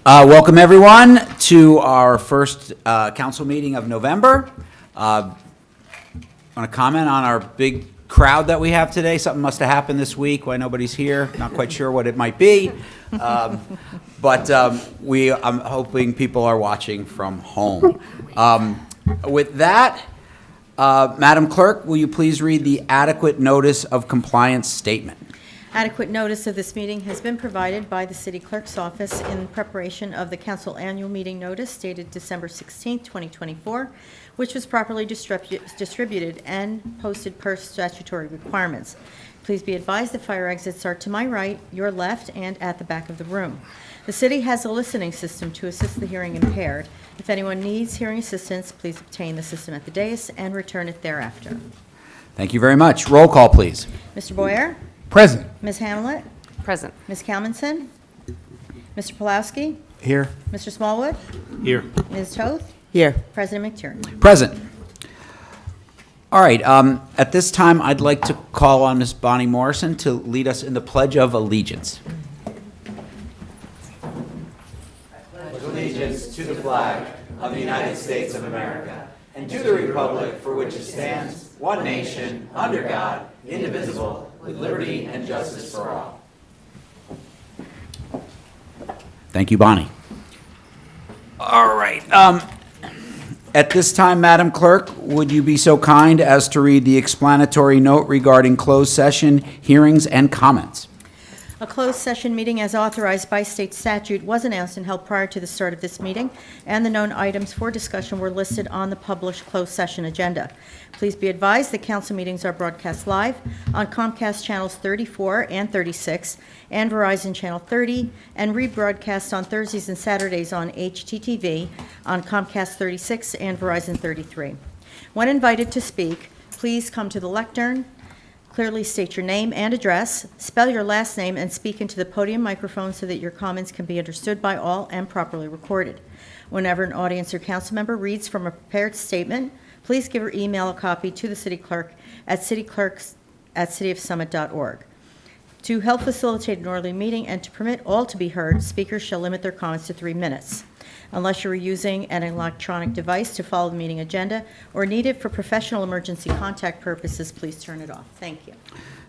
Welcome, everyone, to our first council meeting of November. Want to comment on our big crowd that we have today? Something must have happened this week why nobody's here. Not quite sure what it might be. But I'm hoping people are watching from home. With that, Madam Clerk, will you please read the adequate notice of compliance statement? Adequate notice of this meeting has been provided by the City Clerk's Office in preparation of the Council Annual Meeting Notice dated December 16, 2024, which was properly distributed and posted per statutory requirements. Please be advised the fire exits are to my right, your left, and at the back of the room. The City has a listening system to assist the hearing impaired. If anyone needs hearing assistance, please obtain the system at the dais and return it thereafter. Thank you very much. Roll call, please. Mr. Boyer? Present. Ms. Hamlet? Present. Ms. Kalmanson? Mr. Pulowski? Here. Mr. Smallwood? Here. Ms. Toth? Here. President McTiernan. Present. All right. At this time, I'd like to call on Ms. Bonnie Morrison to lead us in the Pledge of Allegiance. Allegiance to the flag of the United States of America and to the republic for which it stands, one nation, under God, indivisible, with liberty and justice for all. Thank you, Bonnie. All right. At this time, Madam Clerk, would you be so kind as to read the explanatory note regarding closed session hearings and comments? A closed session meeting as authorized by state statute was announced and held prior to the start of this meeting, and the known items for discussion were listed on the published closed session agenda. Please be advised that council meetings are broadcast live on Comcast channels 34 and 36 and Verizon Channel 30, and rebroadcast on Thursdays and Saturdays on HTTV on Comcast 36 and Verizon 33. When invited to speak, please come to the lectern. Clearly state your name and address, spell your last name, and speak into the podium microphone so that your comments can be understood by all and properly recorded. Whenever an audience or council member reads from a prepared statement, please give or email a copy to the city clerk at cityclerks@cityofsummit.org. To help facilitate an orderly meeting and to permit all to be heard, speakers shall limit their comments to 3 minutes. Unless you are using an electronic device to follow the meeting agenda or need it for professional emergency contact purposes, please turn it off. Thank you.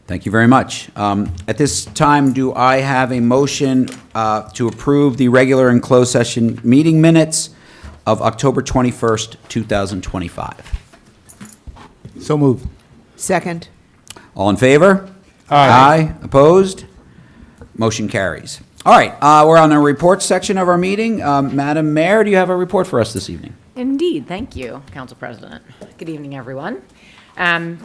Thank you very much. At this time, do I have a motion to approve the regular and closed session meeting minutes of October 21st, 2025? So moved. Second. All in favor? Aye. Opposed? Motion carries. All right, we're on the reports section of our meeting. Madam Mayor, do you have a report for us this evening? Indeed. Thank you, Council President. Good evening, everyone.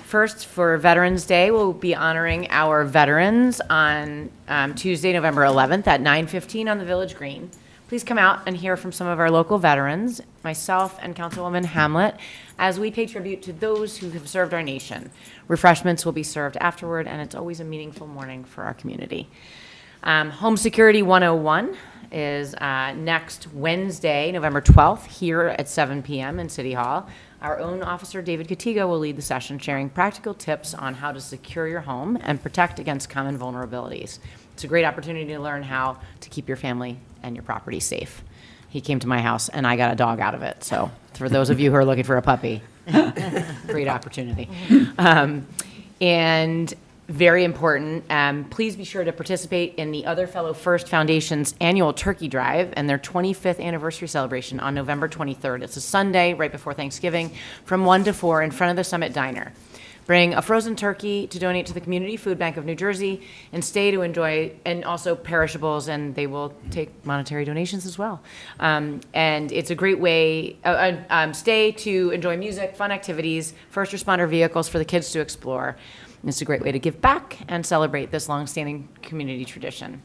First, for Veterans Day, we'll be honoring our veterans on Tuesday, November 11th at 9:15 on the Village Green. Please come out and hear from some of our local veterans, myself and Councilwoman Hamlet, as we pay tribute to those who have served our nation. Refreshments will be served afterward, and it's always a meaningful morning for our community. Home Security 101 is next Wednesday, November 12th, here at 7 p.m. in City Hall. Our own officer, David Katiga, will lead the session, sharing practical tips on how to secure your home and protect against common vulnerabilities. It's a great opportunity to learn how to keep your family and your property safe. He came to my house, and I got a dog out of it. So for those of you who are looking for a puppy, great opportunity. And very important, please be sure to participate in the Other Fellow First Foundation's annual turkey drive and their 25th anniversary celebration on November 23rd. It's a Sunday right before Thanksgiving from 1 to 4 in front of the Summit Diner. Bring a frozen turkey to donate to the Community Food Bank of New Jersey, and stay to enjoy, and also perishables, and they will take monetary donations as well. And it's a great way, stay to enjoy music, fun activities, first responder vehicles for the kids to explore. It's a great way to give back and celebrate this longstanding community tradition.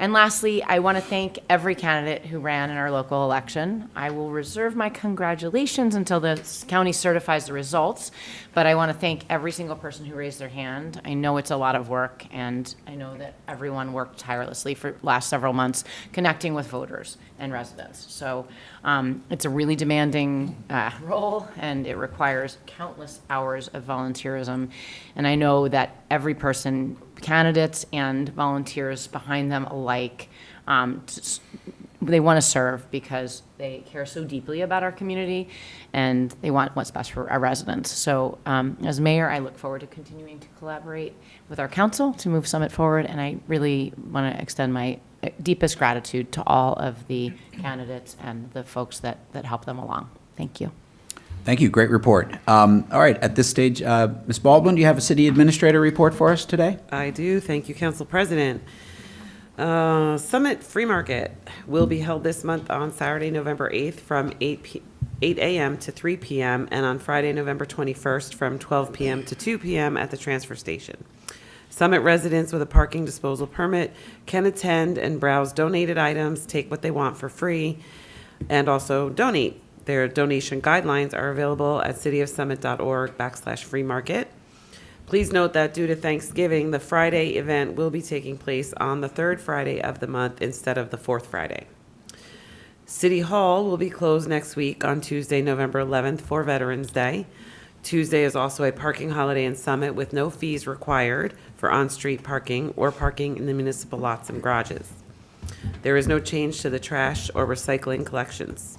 And lastly, I want to thank every candidate who ran in our local election. I will reserve my congratulations until the county certifies the results, but I want to thank every single person who raised their hand. I know it's a lot of work, and I know that everyone worked tirelessly for the last several months connecting with voters and residents. So it's a really demanding role, and it requires countless hours of volunteerism. And I know that every person, candidates and volunteers behind them alike, they want to serve because they care so deeply about our community and they want what's best for our residents. So as mayor, I look forward to continuing to collaborate with our council to move Summit forward, and I really want to extend my deepest gratitude to all of the candidates and the folks that help them along. Thank you. Thank you. Great report. All right. At this stage, Ms. Baldwin, do you have a city administrator report for us today? I do. Thank you, Council President. Summit Free Market will be held this month on Saturday, November 8th from 8 a.m. to 3 p.m. and on Friday, November 21st from 12 p.m. to 2 p.m. at the transfer station. Summit residents with a parking disposal permit can attend and browse donated items, take what they want for free, and also donate. Their donation guidelines are available at cityofsummit.org/free market. Please note that due to Thanksgiving, the Friday event will be taking place on the third Friday of the month instead of the fourth Friday. City Hall will be closed next week on Tuesday, November 11th for Veterans Day. Tuesday is also a parking holiday in Summit with no fees required for on-street parking or parking in the municipal lots and garages. There is no change to the trash or recycling collections.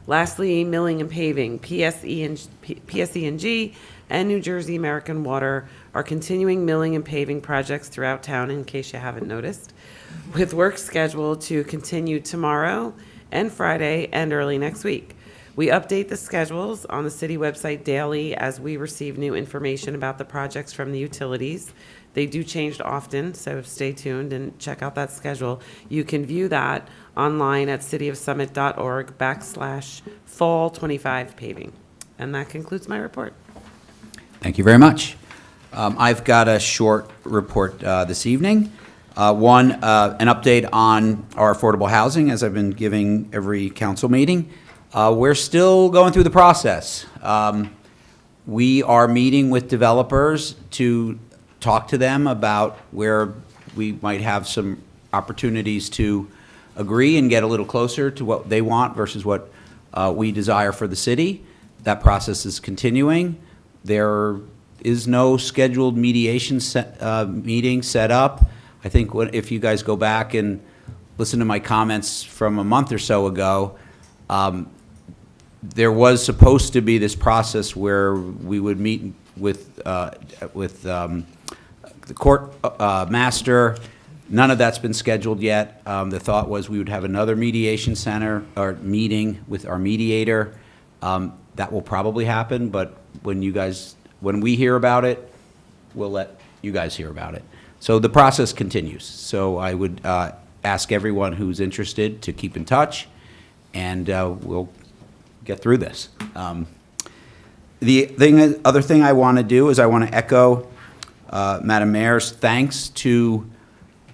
Lastly, milling and paving. PSE&G and New Jersey American Water are continuing milling and paving projects throughout town, in case you haven't noticed, with work scheduled to continue tomorrow and Friday and early next week. We update the schedules on the city website daily as we receive new information about the projects from the utilities. They do change often, so stay tuned and check out that schedule. You can view that online at cityofsummit.org/fall25 paving. And that concludes my report. Thank you very much. I've got a short report this evening. One, an update on our affordable housing, as I've been giving every council meeting. We're still going through the process. We are meeting with developers to talk to them about where we might have some opportunities to agree and get a little closer to what they want versus what we desire for the city. That process is continuing. There is no scheduled mediation meeting set up. I think if you guys go back and listen to my comments from a month or so ago, there was supposed to be this process where we would meet with the court master. None of that's been scheduled yet. The thought was we would have another mediation center or meeting with our mediator. That will probably happen, but when we hear about it, we'll let you guys hear about it. So the process continues. So I would ask everyone who's interested to keep in touch, and we'll get through this. The other thing I want to do is I want to echo Madam Mayor's thanks to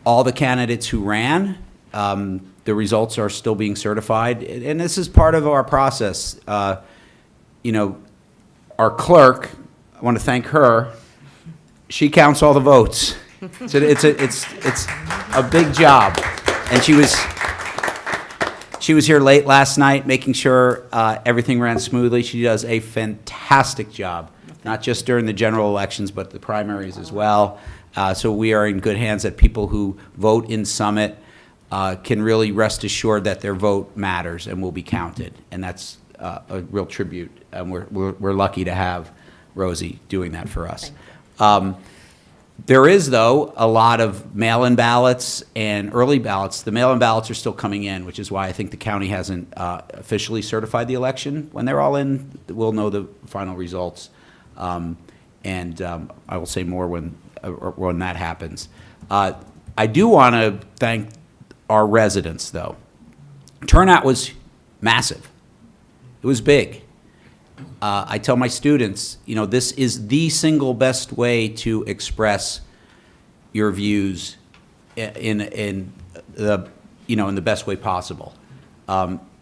all the candidates who ran. The results are still being certified, and this is part of our process. You know, our clerk, I want to thank her. She counts all the votes. So it's a big job, and she was here late last night making sure everything ran smoothly. She does a fantastic job, not just during the general elections, but the primaries as well. So we are in good hands that people who vote in Summit can really rest assured that their vote matters and will be counted. And that's a real tribute. And we're lucky to have Rosie doing that for us. There is, though, a lot of mail-in ballots and early ballots. The mail-in ballots are still coming in, which is why I think the county hasn't officially certified the election. When they're all in, we'll know the final results. I will say more when that happens. I do want to thank our residents, though. Turnout was massive. It was big. I tell my students, you know, this is the single best way to express your views in the best way possible.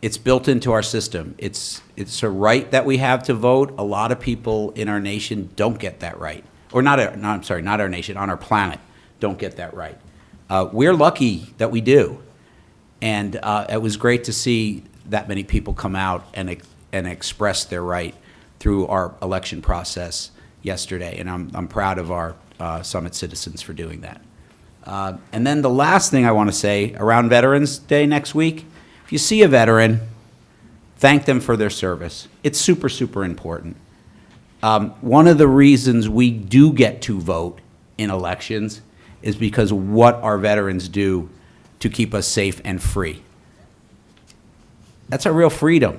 It's built into our system. It's a right that we have to vote. A lot of people in our nation don't get that right, or not our nation, on our planet don't get that right. We're lucky that we do, and it was great to see that many people come out and express their right through our election process yesterday, and I'm proud of our Summit citizens for doing that. And then the last thing I want to say, around Veterans Day next week, If you see a veteran, thank them for their service. It's super, super important. One of the reasons we do get to vote in elections is because of what our veterans do to keep us safe and free. That's a real freedom,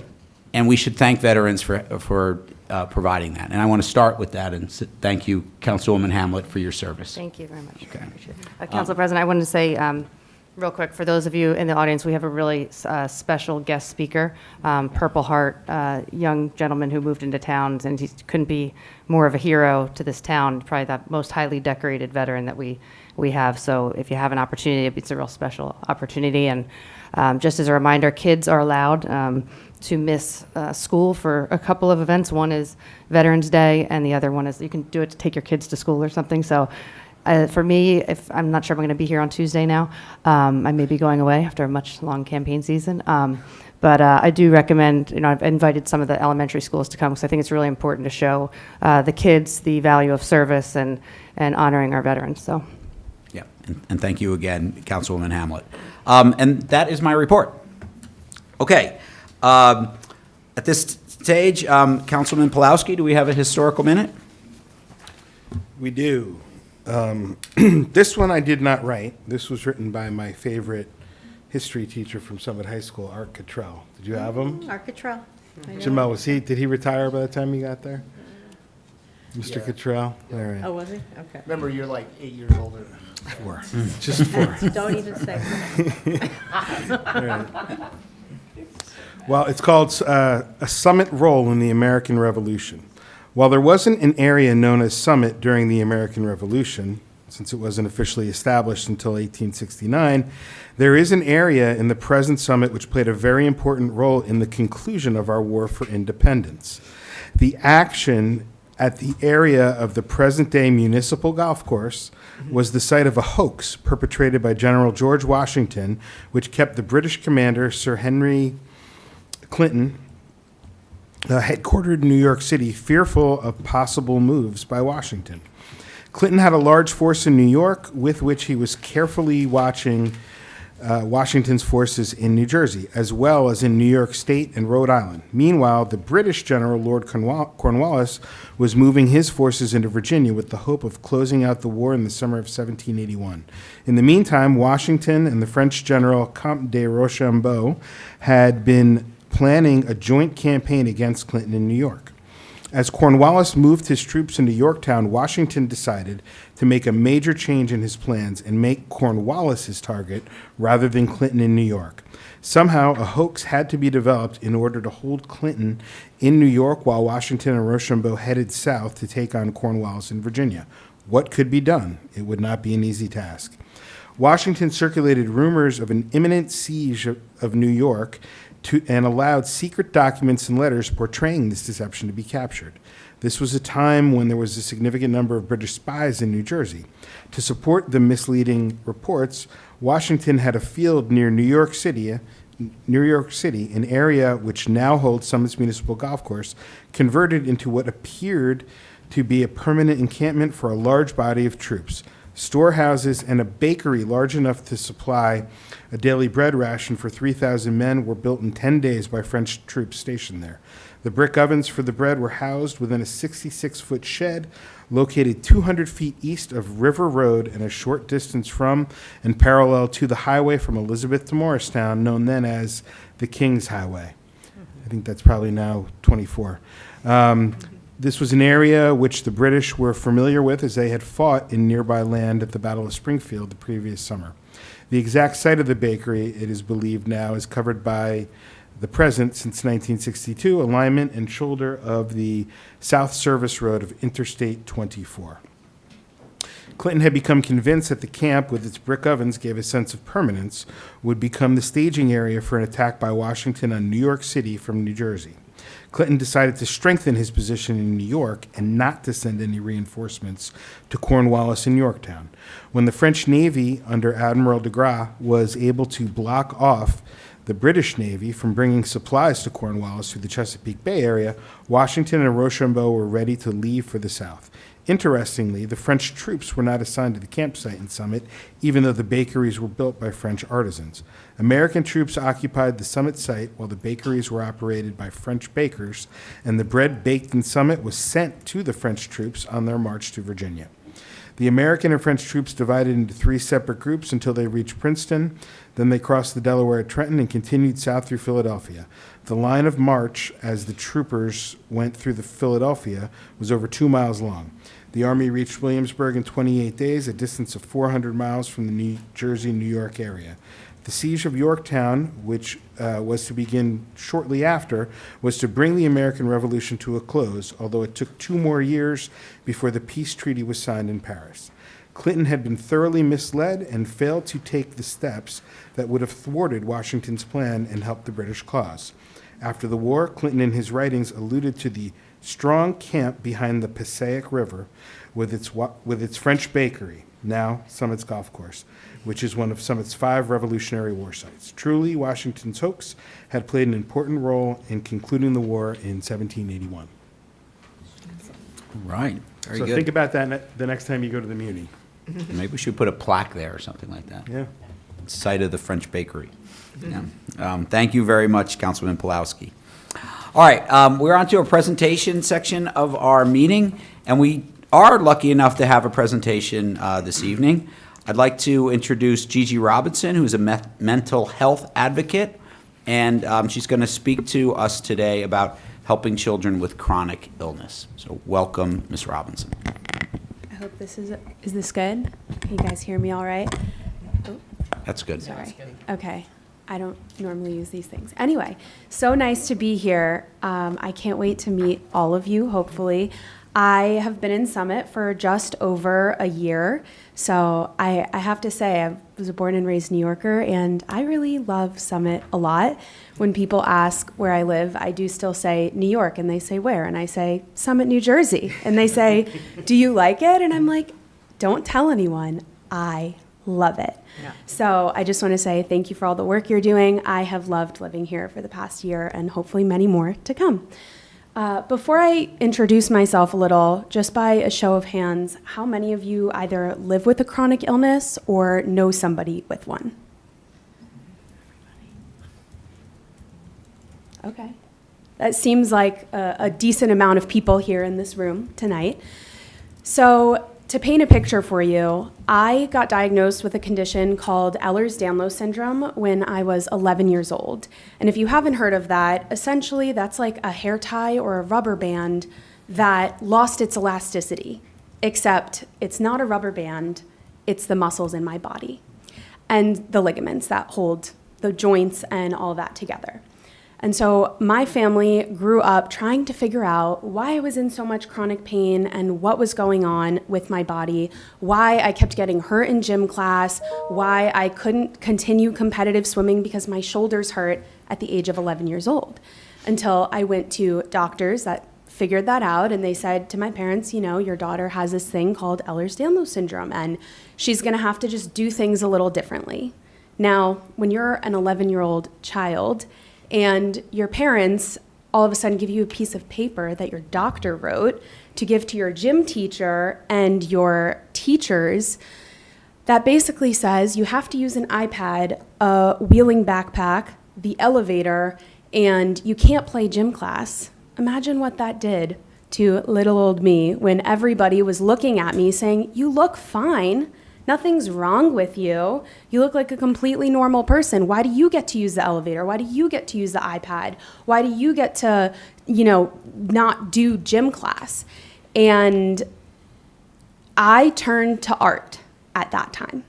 and we should thank veterans for providing that. And I want to start with that and thank you, Councilwoman Hamlet, for your service. Thank you very much. Okay. Appreciate it. Council President, I wanted to say, real quick, for those of you in the audience, we have a really special guest speaker, Purple Heart, young gentleman who moved into town, and he couldn't be more of a hero to this town, probably the most highly decorated veteran that we have. So if you have an opportunity, it's a real special opportunity. And just as a reminder, kids are allowed to miss school for a couple of events. One is Veterans Day, and the other one is you can do it to take your kids to school or something. So for me, if I'm not sure if I'm going to be here on Tuesday now, I may be going away after a much long campaign season. But I do recommend, I've invited some of the elementary schools to come because I think it's really important to show the kids the value of service and honoring our veterans. So. Yeah, and thank you again, Councilwoman Hamlet. And that is my report. Okay. At this stage, Councilman Pulowski, do we have a historical minute? We do. This one I did not write. This was written by my favorite history teacher from Summit High School, Art Cottrell. Did you have him? Art Cottrell. Jamel, did he retire by the time you got there? Mr. Cottrell? All right. Oh, was he? Okay. Remember, you're like 8 years older. 4. Just 4. Don't even say. All right. Well, it's called a Summit Role in the American Revolution. While there wasn't an area known as Summit during the American Revolution, since it wasn't officially established until 1869, there is an area in the present Summit which played a very important role in the conclusion of our war for independence. The action at the area of the present-day municipal golf course was the site of a hoax perpetrated by General George Washington, which kept the British commander, Sir Henry Clinton, headquartered in New York City, fearful of possible moves by Washington. Clinton had a large force in New York with which he was carefully watching Washington's forces in New Jersey, as well as in New York State and Rhode Island. Meanwhile, the British General Lord Cornwallis was moving his forces into Virginia with the hope of closing out the war in the summer of 1781. In the meantime, Washington and the French General Comte de Rochambeau had been planning a joint campaign against Clinton in New York. As Cornwallis moved his troops into Yorktown, Washington decided to make a major change in his plans and make Cornwallis his target rather than Clinton in New York. Somehow, a hoax had to be developed in order to hold Clinton in New York while Washington and Rochambeau headed south to take on Cornwallis in Virginia. What could be done? It would not be an easy task. Washington circulated rumors of an imminent siege of New York and allowed secret documents and letters portraying this deception to be captured. This was a time when there was a significant number of British spies in New Jersey. To support the misleading reports, Washington had a field near New York City, an area which now holds Summit's municipal golf course, converted into what appeared to be a permanent encampment for a large body of troops. Storehouses and a bakery large enough to supply a daily bread ration for 3,000 men were built in 10 days by French troops stationed there. The brick ovens for the bread were housed within a 66-foot shed located 200 feet east of River Road and a short distance from and parallel to the highway from Elizabeth to Morristown, known then as the King's Highway. I think that's probably now 24. This was an area which the British were familiar with as they had fought in nearby land at the Battle of Springfield the previous summer. The exact site of the bakery, it is believed now, is covered by the present, since 1962, alignment and shoulder of the South Service Road of Interstate 24. Clinton had become convinced that the camp, with its brick ovens, gave a sense of permanence, would become the staging area for an attack by Washington on New York City from New Jersey. Clinton decided to strengthen his position in New York and not to send any reinforcements to Cornwallis in Yorktown. When the French Navy under Admiral de Grasse was able to block off the British Navy from bringing supplies to Cornwallis through the Chesapeake Bay area, Washington and Rochambeau were ready to leave for the South. Interestingly, the French troops were not assigned to the campsite in Summit, even though the bakeries were built by French artisans. American troops occupied the Summit site while the bakeries were operated by French bakers, and the bread baked in Summit was sent to the French troops on their march to Virginia. The American and French troops divided into 3 separate groups until they reached Princeton. Then they crossed the Delaware at Trenton and continued south through Philadelphia. The line of march, as the troopers went through the Philadelphia, was over 2 miles long. The Army reached Williamsburg in 28 days, a distance of 400 miles from the New Jersey-New York area. The siege of Yorktown, which was to begin shortly after, was to bring the American Revolution to a close, although it took 2 more years before the peace treaty was signed in Paris. Clinton had been thoroughly misled and failed to take the steps that would have thwarted Washington's plan and helped the British cause. After the war, Clinton in his writings alluded to the strong camp behind the Passaic River with its French bakery, now Summit's golf course, which is one of Summit's 5 Revolutionary War sites. Truly, Washington's hoax had played an important role in concluding the war in 1781. Right, very So good. think about that the next time you go to the Muni. Maybe we should put a plaque there or something like that. Yeah. Site of the French bakery. Yeah. Thank you very much, Councilman Pulowski. All right, we're on to a presentation section of our meeting, and we are lucky enough to have a presentation this evening. I'd like to introduce Gigi Robinson, who's a mental health advocate, and she's going to speak to us today about helping children with chronic illness. So welcome, Ms. Robinson. I hope this is this good? Can you guys hear me all right? Oh, That's good. sorry. Okay. I don't normally use these things. Anyway, so nice to be here. I can't wait to meet all of you, hopefully. I have been in Summit for just over a year. So I have to say, I was a born and raised New Yorker, and I really love Summit a lot. When people ask where I live, I do still say New York, and they say where? And I say Summit, New Jersey. And they say, do you like it? And I'm like, don't tell anyone. I love it. Yeah. So I just want to say thank you for all the work you're doing. I have loved living here for the past year and hopefully many more to come. Before I introduce myself a little, just by a show of hands, how many of you either live with a chronic illness or know somebody with one? Okay. That seems like a decent amount of people here in this room tonight. So to paint a picture for you, I got diagnosed with a condition called Ehlers-Danlos syndrome when I was 11 years old. And if you haven't heard of that, essentially that's like a hair tie or a rubber band that lost its elasticity, except it's not a rubber band, it's the muscles in my body and the ligaments that hold the joints and all that together. And so my family grew up trying to figure out why I was in so much chronic pain and what was going on with my body, why I kept getting hurt in gym class, why I couldn't continue competitive swimming because my shoulders hurt at the age of 11 years old. Until I went to doctors that figured that out, and they said to my parents, you know, your daughter has this thing called Ehlers-Danlos syndrome, and she's gonna have to just do things a little differently. Now, when you're an 11-year-old child, and your parents all of a sudden give you a piece of paper that your doctor wrote to give to your gym teacher and your teachers that basically says you have to use an iPad, a wheeling backpack, the elevator, and you can't play gym class. Imagine what that did to little old me when everybody was looking at me saying, you look fine. Nothing's wrong with you. You look like a completely normal person. Why do you get to use the elevator? Why do you get to use the iPad? Why do you get to, not do gym class? And I turned to art at that time.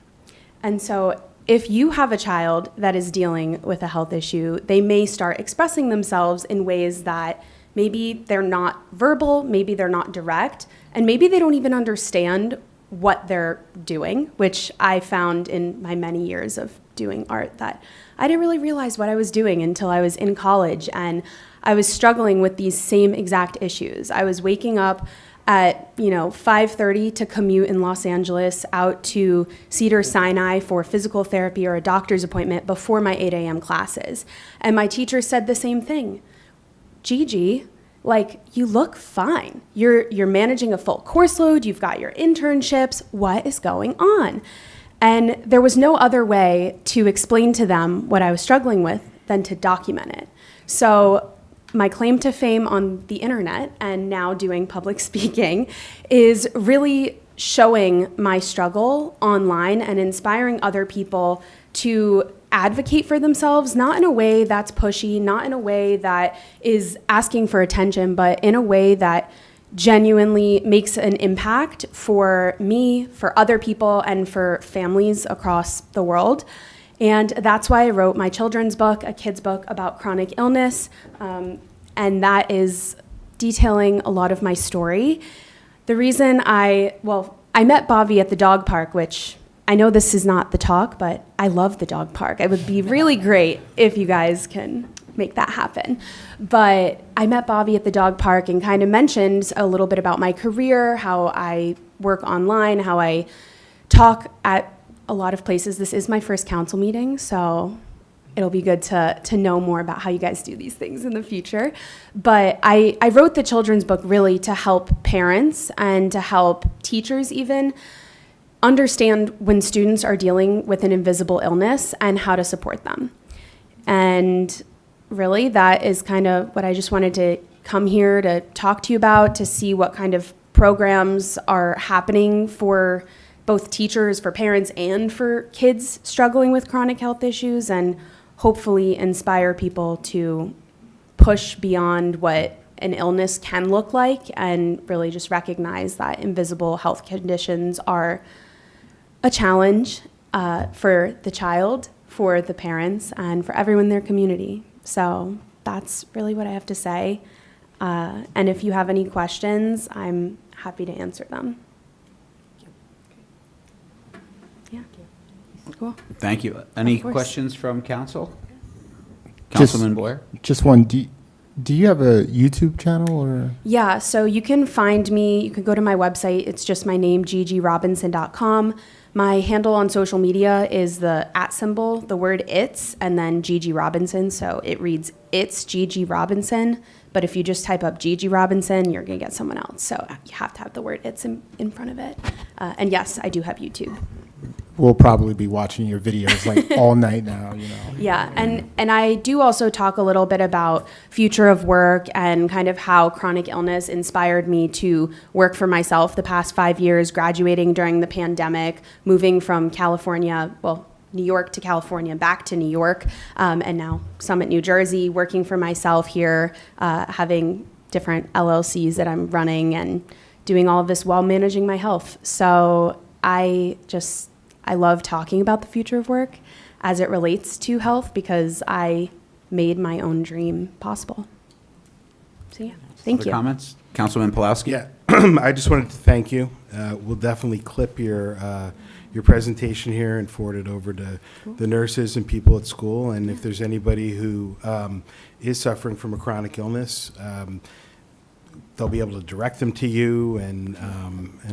And so if you have a child that is dealing with a health issue, they may start expressing themselves in ways that maybe they're not verbal, maybe they're not direct, and maybe they don't even understand what they're doing, which I found in my many years of doing art that I didn't really realize what I was doing until I was in college, and I was struggling with these same exact issues. I was waking up at 5:30 to commute in Los Angeles out to Cedars-Sinai for physical therapy or a doctor's appointment before my 8 a.m. classes. And my teacher said the same thing. Gigi, like, you look fine. You're managing a full course load. You've got your internships. What is going on? And there was no other way to explain to them what I was struggling with than to document it. So my claim to fame on the internet and now doing public speaking is really showing my struggle online and inspiring other people to advocate for themselves, not in a way that's pushy, not in a way that is asking for attention, but in a way that genuinely makes an impact for me, for other people, and for families across the world. And that's why I wrote my children's book, a kid's book about chronic illness, and that is detailing a lot of my story. The reason I met Bobby at the dog park, which I know this is not the talk, but I love the dog park. It would be really great if you guys can make that happen. But I met Bobby at the dog park and kind of mentioned a little bit about my career, how I work online, how I talk at a lot of places. This is my first council meeting, so it'll be good to know more about how you guys do these things in the future. But I wrote the children's book really to help parents and to help teachers even understand when students are dealing with an invisible illness and how to support them. And really, that is kind of what I just wanted to come here to talk to you about, to see what kind of programs are happening for both teachers, for parents, and for kids struggling with chronic health issues, and hopefully inspire people to push beyond what an illness can look like and really just recognize that invisible health conditions are a challenge for the child, for the parents, and for everyone in their community. So that's really what I have to say. And if you have any questions, I'm happy to answer them. Yeah. Cool. Thank you. Any Of course. questions from council? Just- Councilman Blair? Just one. Do you have a YouTube channel or? Yeah, so you can find me, you can go to my website, it's just my name, gigirobinson.com. My handle on social media is the @ the word it's, and then Gigi Robinson, so it reads it's Gigi Robinson, but if you just type up Gigi Robinson, you're gonna get someone else, so you have to have the word it's in front of it. And yes, I do have YouTube. We'll probably be watching your videos like all night now, you know. Yeah, and I do also talk a little bit about future of work and kind of how chronic illness inspired me to work for myself the past 5 years, graduating during the pandemic, moving from California, New York to California, back to New York, and now Summit, New Jersey, working for myself here, having different LLCs that I'm running and doing all of this while managing my health. So I love talking about the future of work as it relates to health because I made my own dream possible. So yeah, thank Other you. comments? Councilman Pulaski? Yeah, I just wanted to thank you. We'll definitely clip your presentation here and forward it over to the nurses and people at school. And if there's anybody who is suffering from a chronic illness, they'll be able to direct them to you and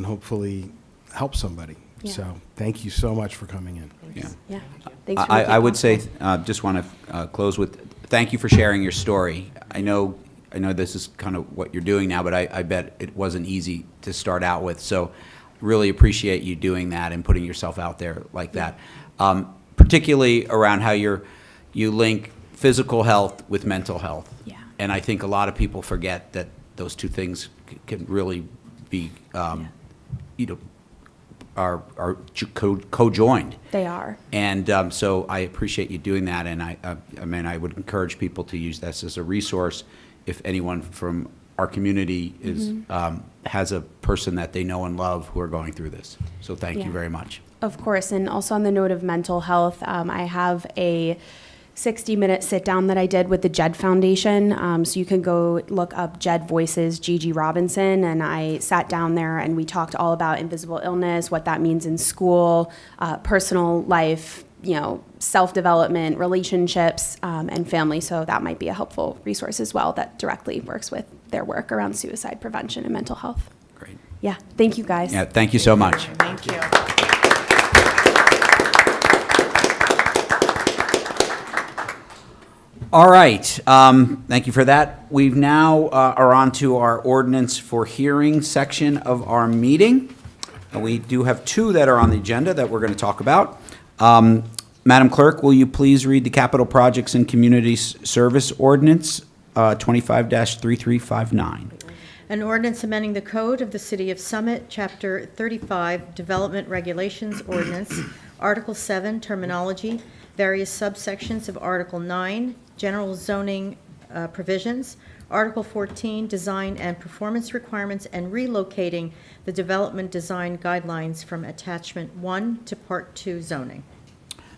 hopefully help somebody. Yeah. So thank you so much for coming in. Yeah. Yeah, thanks for I making it would say, possible. just want to close with, thank you for sharing your story. I know this is kind of what you're doing now, but I bet it wasn't easy to start out with. So really appreciate you doing that and putting yourself out there like that. Particularly around how you link physical health with mental health. Yeah. And I think a lot of people forget that those two things can really be, are co-joined. They are. And so I appreciate you doing that, and I would encourage people to use this as a resource if anyone from our community is has a person that they know and love who are going through this. So thank Yeah. you very much. Of course, and also on the note of mental health, I have a 60-minute sit-down that I did with the JED Foundation. So you can go look up JED Voices, Gigi Robinson, and I sat down there and we talked all about invisible illness, what that means in school, personal life, self-development, relationships, and family. So that might be a helpful resource as well that directly works with their work around suicide prevention and mental health. Great. Yeah, thank you guys. Yeah, thank you so much. Thank you. All right, thank you for that. We've now are on to our ordinance for hearing section of our meeting. We do have two that are on the agenda that we're going to talk about. Madam Clerk, will you please read the Capital Projects and Community Service Ordinance 25-3359? An ordinance amending the Code of the City of Summit, Chapter 35, Development Regulations Ordinance, Article 7, Terminology, various subsections of Article 9, General Zoning Provisions, Article 14, Design and Performance Requirements, and relocating the Development Design Guidelines from Attachment 1 to Part 2 zoning.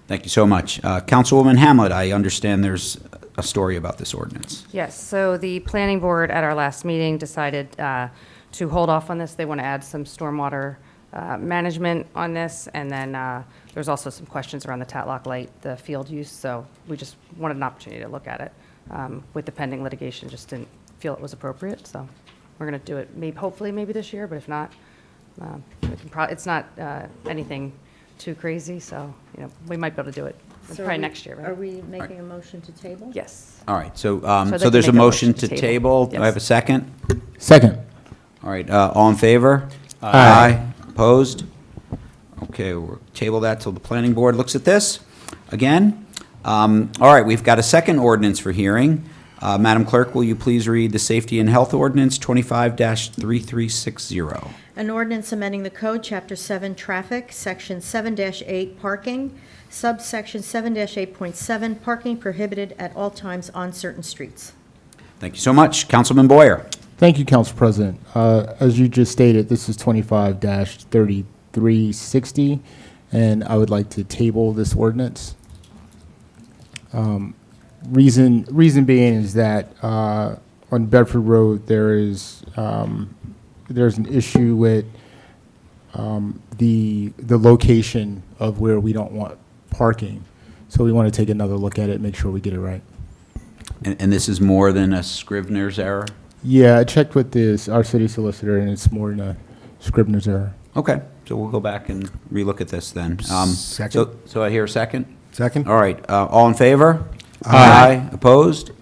Thank you so much. Councilwoman Hamlet, I understand there's a story about this ordinance. Yes, so the planning board at our last meeting decided to hold off on this. They want to add some stormwater management on this, and then there's also some questions around the Tatlock Light, the field use, so we just wanted an opportunity to look at it. With the pending litigation, just didn't feel it was appropriate, so we're going to do it, hopefully maybe this year, but if not, it's not anything too crazy, so, we might be able to do it So probably are we- next year, Are right? we making a motion to table? Yes. All right, so I'd like so to there's a make motion to table. Do I have a Yes. second? Second. All right, all in favor? Aye. Opposed? Okay, we'll table that till the planning board looks at this again. All right, we've got a second ordinance for hearing. Madam Clerk, will you please read the Safety and Health Ordinance 25-3360? An ordinance amending the code, Chapter 7, Traffic, Section 7-8, Parking, subsection 7-8.7, Parking prohibited at all times on certain streets. Thank you so much. Councilman Boyer. Thank you, Council President. As you just stated, this is 25-3360, and I would like to table this ordinance. Reason being is that on Bedford Road, there's an issue with the location of where we don't want parking. So we want to take another look at it, make sure we get it right. And this is more than a Scrivener's error? Yeah, I checked with our city solicitor, and it's more than a Scrivener's error. Okay, so we'll go back and relook at this then. Second. So I hear a second? Second? All right, all in favor? Aye. Opposed? All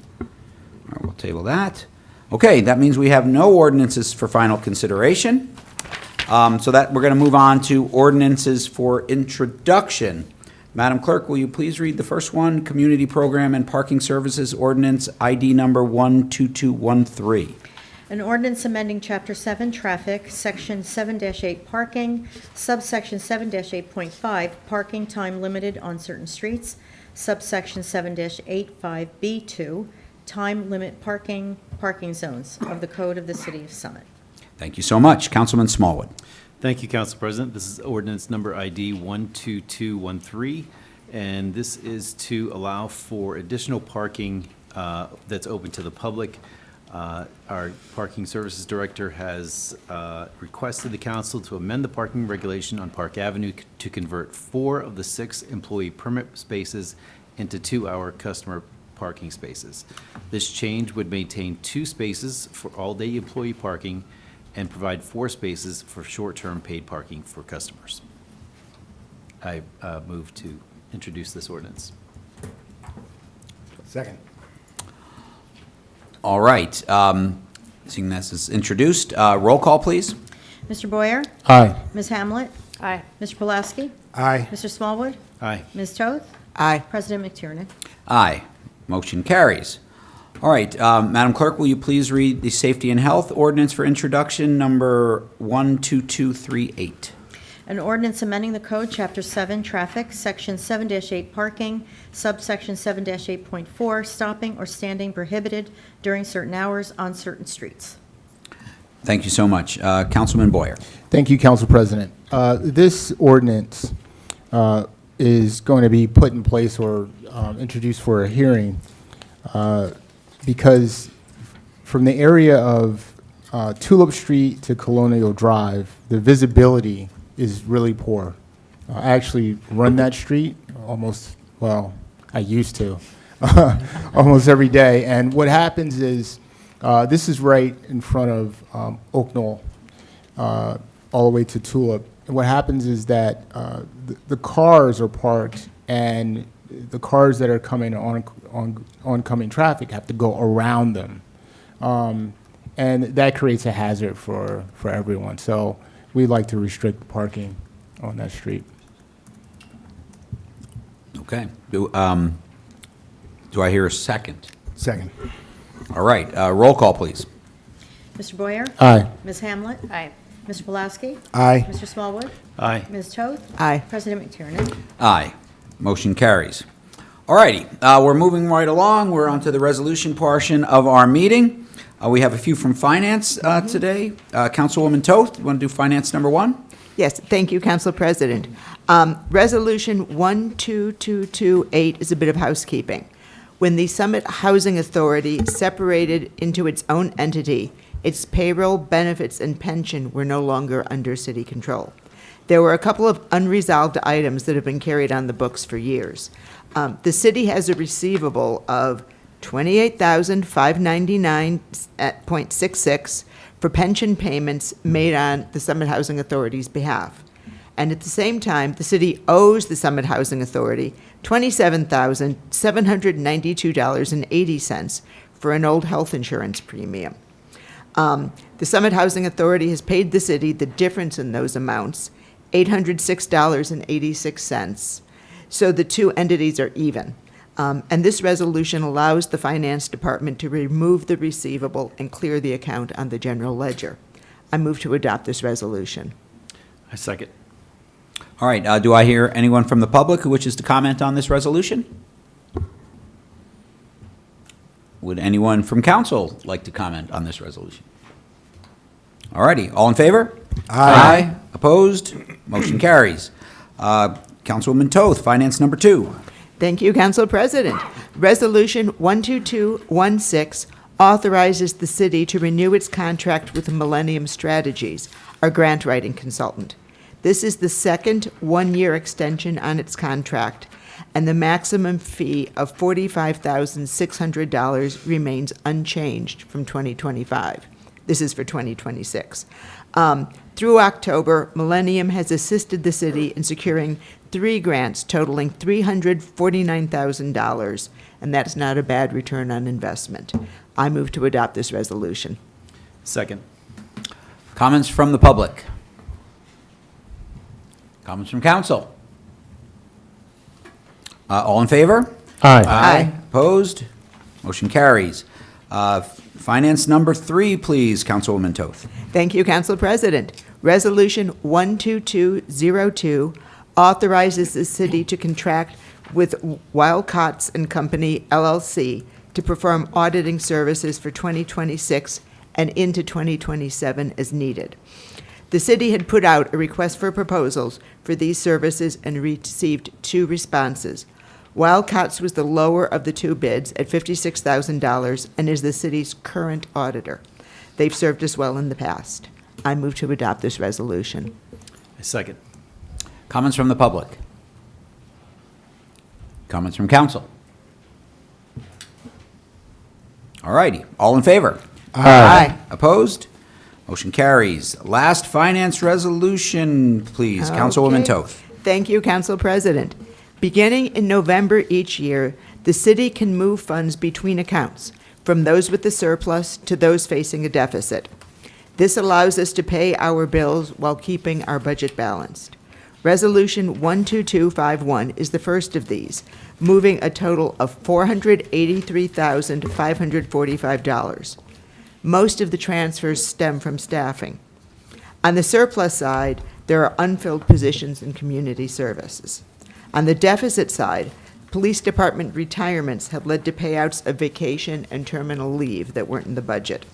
right, we'll table that. Okay, that means we have no ordinances for final consideration. So that, we're going to move on to ordinances for introduction. Madam Clerk, will you please read the first one, Community Program and Parking Services Ordinance ID number 12213. An ordinance amending Chapter 7, Traffic, Section 7-8, Parking, subsection 7-8.5, Parking time limited on certain streets, subsection 7-85B2, time limit parking zones of the Code of the City of Summit. Thank you so much. Councilman Smallwood. Thank you, Council President. This is ordinance number ID 12213, and this is to allow for additional parking that's open to the public. Our Parking Services Director has requested the council to amend the parking regulation on Park Avenue to convert 4 of the 6 employee permit spaces into 2-hour customer parking spaces. This change would maintain 2 spaces for all-day employee parking and provide 4 spaces for short-term paid parking for customers. I move to introduce this ordinance. Second. All right, seeing this is introduced, roll call, please. Mr. Boyer? Aye. Ms. Hamlet? Aye. Mr. Pulaski? Aye. Mr. Smallwood? Aye. Ms. Toth? Aye. President McTiernan? Aye. Motion carries. All right, Madam Clerk, will you please read the Safety and Health Ordinance for introduction, number 12238? An ordinance amending the code, Chapter 7, Traffic, Section 7-8, Parking, subsection 7-8.4, stopping or standing prohibited during certain hours on certain streets. Thank you so much. Councilman Boyer. Thank you, Council President. This ordinance is going to be put in place or introduced for a hearing because from the area of Tulip Street to Colonial Drive, the visibility is really poor. I actually run that street almost, well, I used to, almost every day. And what happens is, this is right in front of Oak Knoll, all the way to Tulip. And what happens is that the cars are parked, and the cars that are coming oncoming traffic have to go around them. And that creates a hazard for everyone. So we like to restrict parking on that street. Okay. Do I hear a second? Second. All right, roll call, please. Mr. Boyer? Aye. Ms. Hamlet? Aye. Mr. Pulaski? Aye. Mr. Smallwood? Aye. Ms. Toth? Aye. President McTiernan? Aye. Motion carries. All righty, we're moving right along. We're on to the resolution portion of our meeting. We have a few from Finance today. Councilwoman Toth, you want to do Finance number 1? Yes, thank you, Council President. Resolution 12228 is a bit of housekeeping. When the Summit Housing Authority separated into its own entity, its payroll, benefits, and pension were no longer under city control. There were a couple of unresolved items that have been carried on the books for years. The city has a receivable of $28,599.66 for pension payments made on the Summit Housing Authority's behalf. And at the same time, the city owes the Summit Housing Authority $27,792.80 for an old health insurance premium. The Summit Housing Authority has paid the city the difference in those amounts, $806.86. So the two entities are even. And this resolution allows the Finance Department to remove the receivable and clear the account on the general ledger. I move to adopt this resolution. I second. All right, do I hear anyone from the public who wishes to comment on this resolution? Would anyone from council like to comment on this resolution? All righty, all in favor? Aye. Opposed? Motion carries. Councilwoman Toth, Finance number 2. Thank you, Council President. Resolution 12216 authorizes the city to renew its contract with Millennium Strategies, our grant writing consultant. This is the second one-year extension on its contract, and the maximum fee of $45,600 remains unchanged from 2025. This is for 2026. Through October, Millennium has assisted the city in securing 3 grants totaling $349,000, and that's not a bad return on investment. I move to adopt this resolution. Second. Comments from the public? Comments from council? All in favor? Aye. Opposed? Motion carries. Finance number 3, please, Councilwoman Toth. Thank you, Council President. Resolution 12202 authorizes the city to contract with Wildcats and Company, LLC, to perform auditing services for 2026 and into 2027 as needed. The city had put out a request for proposals for these services and received 2 responses. Wildcats was the lower of the 2 bids at $56,000 and is the city's current auditor. They've served us well in the past. I move to adopt this resolution. I second. Comments from the public? Comments from council? All righty, all in favor? Aye. Opposed? Motion carries. Last finance resolution, please, Councilwoman Okay. Toth. Thank you, Council President. Beginning in November each year, the city can move funds between accounts, from those with a surplus to those facing a deficit. This allows us to pay our bills while keeping our budget balanced. Resolution 12251 is the first of these, moving a total of $483,545. Most of the transfers stem from staffing. On the surplus side, there are unfilled positions in community services. On the deficit side, police department retirements have led to payouts of vacation and terminal leave that weren't in the budget.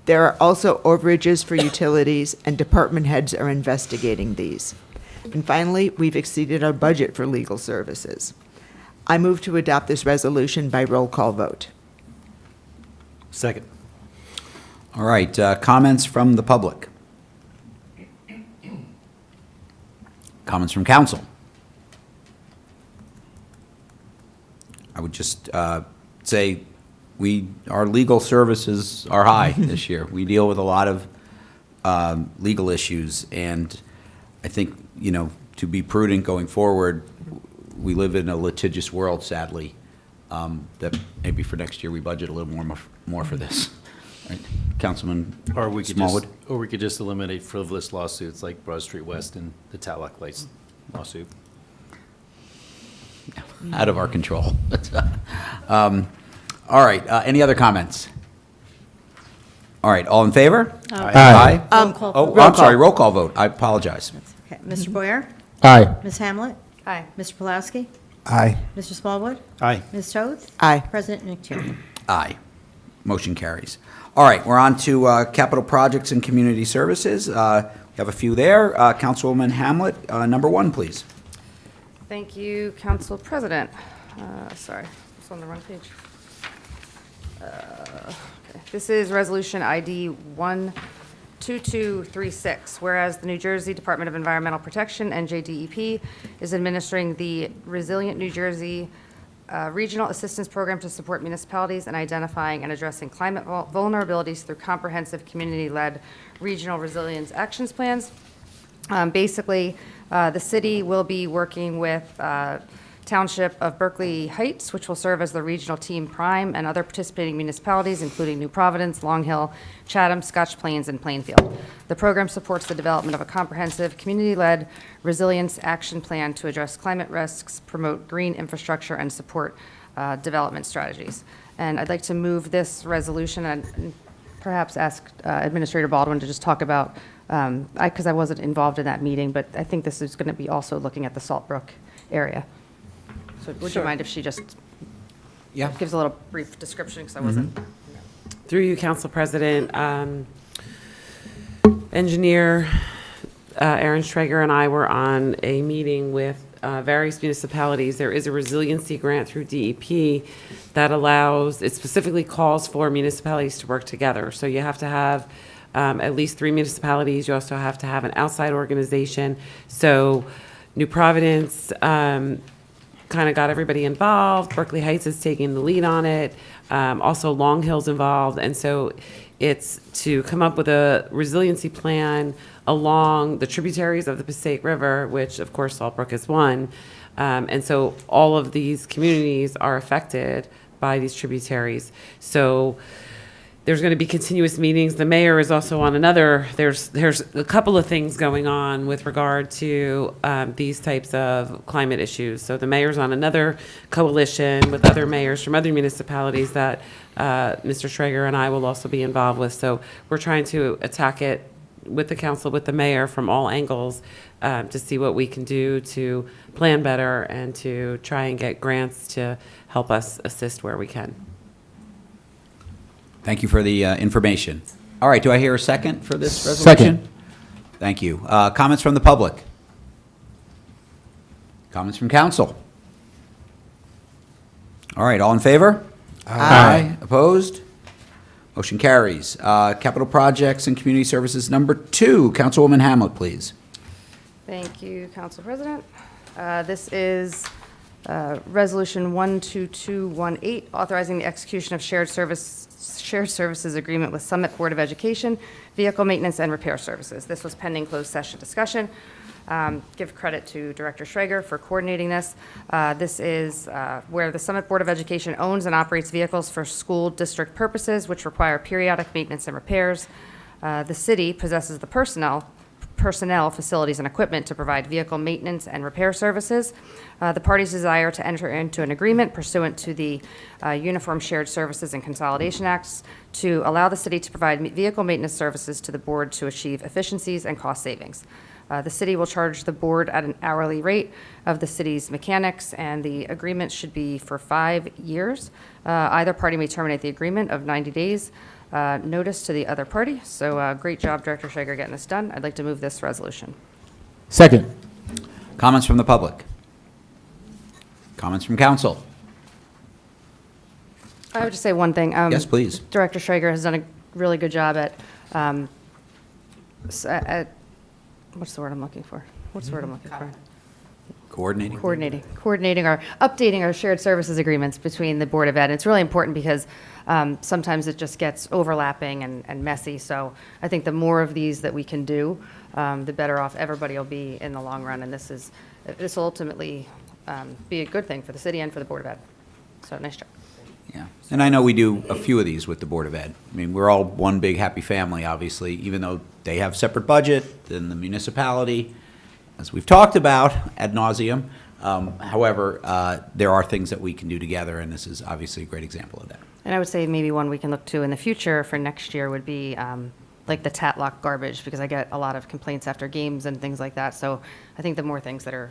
There are also overages for utilities, and department heads are investigating these. And finally, we've exceeded our budget for legal services. I move to adopt this resolution by roll call vote. Second. All right, comments from the public? Comments from council? I would just say our legal services are high this year. We deal with a lot of legal issues, and I think, to be prudent going forward, we live in a litigious world, sadly, that maybe for next year we budget a little more for this. Right? Councilman Or we could Smallwood? just eliminate frivolous lawsuits like Broad Street West and the Tatlock Lights lawsuit. Out of our control. All right, any other comments? All right, all in favor? Aye. Roll call. Oh, I'm sorry, roll call vote. I apologize. Okay. Mr. Boyer? Aye. Ms. Hamlet? Aye. Mr. Pulaski? Aye. Mr. Smallwood? Aye. Ms. Toth? Aye. President McTiernan? Aye. Motion carries. All right, we're on to capital projects and community services. We have a few there. Councilwoman Hamlet, number 1, please. Thank you, Council President. Sorry, it's on the wrong page. Okay. This is Resolution ID 12236, whereas the New Jersey Department of Environmental Protection, NJDEP, is administering the Resilient New Jersey Regional Assistance Program to support municipalities in identifying and addressing climate vulnerabilities through comprehensive community-led regional resilience actions plans. Basically, the city will be working with Township of Berkeley Heights, which will serve as the regional team prime, and other participating municipalities, including New Providence, Long Hill, Chatham, Scotch Plains, and Plainfield. The program supports the development of a comprehensive, community-led resilience action plan to address climate risks, promote green infrastructure, and support development strategies. And I'd like to move this resolution and perhaps ask Administrator Baldwin to just talk about, because I wasn't involved in that meeting, but I think this is going to be also looking at the Saltbrook area. So would you mind if she just Yeah. gives a little brief description, because I wasn't. Through you, Council President, Engineer Aaron Schrager and I were on a meeting with various municipalities. There is a resiliency grant through DEP that allows, it specifically calls for municipalities to work together. So you have to have at least 3 municipalities. You also have to have an outside organization. So New Providence kind of got everybody involved. Berkeley Heights is taking the lead on it. Also, Long Hill's involved. And so it's to come up with a resiliency plan along the tributaries of the Passaic River, which, of course, Saltbrook is one. And so all of these communities are affected by these tributaries. So there's going to be continuous meetings. The mayor is also on another. There's a couple of things going on with regard to these types of climate issues. So the mayor's on another coalition with other mayors from other municipalities that Mr. Schrager and I will also be involved with. So we're trying to attack it with the council, with the mayor from all angles to see what we can do to plan better and to try and get grants to help us assist where we can. Thank you for the information. All right, do I hear a second for this resolution? Second. Thank you. Comments from the public? Comments from council? All right, all in favor? Aye. Opposed? Motion carries. Capital projects and community services, number 2. Councilwoman Hamlet, please. Thank you, Council President. This is Resolution 12218, authorizing the execution of shared services agreement with Summit Board of Education, vehicle maintenance and repair services. This was pending closed session discussion. Give credit to Director Schrager for coordinating this. This is where the Summit Board of Education owns and operates vehicles for school district purposes, which require periodic maintenance and repairs. The city possesses the personnel, facilities, and equipment to provide vehicle maintenance and repair services. The parties desire to enter into an agreement pursuant to the Uniform Shared Services and Consolidation Acts to allow the city to provide vehicle maintenance services to the board to achieve efficiencies and cost savings. The city will charge the board at an hourly rate of the city's mechanics, and the agreement should be for 5 years. Either party may terminate the agreement of 90 days. Notice to the other party. So great job, Director Schrager, getting this done. I'd like to move this resolution. Second. Comments from the public? Comments from council? I would just say one thing. Yes, please. Director Schrager has done a really good job at what's the word I'm looking for? Coordinating? Coordinating or updating our shared services agreements between the Board of Ed. It's really important because sometimes it just gets overlapping and messy. So I think the more of these that we can do, the better off everybody will be in the long run. And this will ultimately be a good thing for the city and for the Board of Ed. So nice job. Yeah, and I know we do a few of these with the Board of Ed. I mean, we're all one big happy family, obviously, even though they have separate budget than the municipality, as we've talked about ad nauseum. However, there are things that we can do together, and this is obviously a great example of that. And I would say maybe one we can look to in the future for next year would be like the Tatlock garbage, because I get a lot of complaints after games and things like that. So I think the more things that are,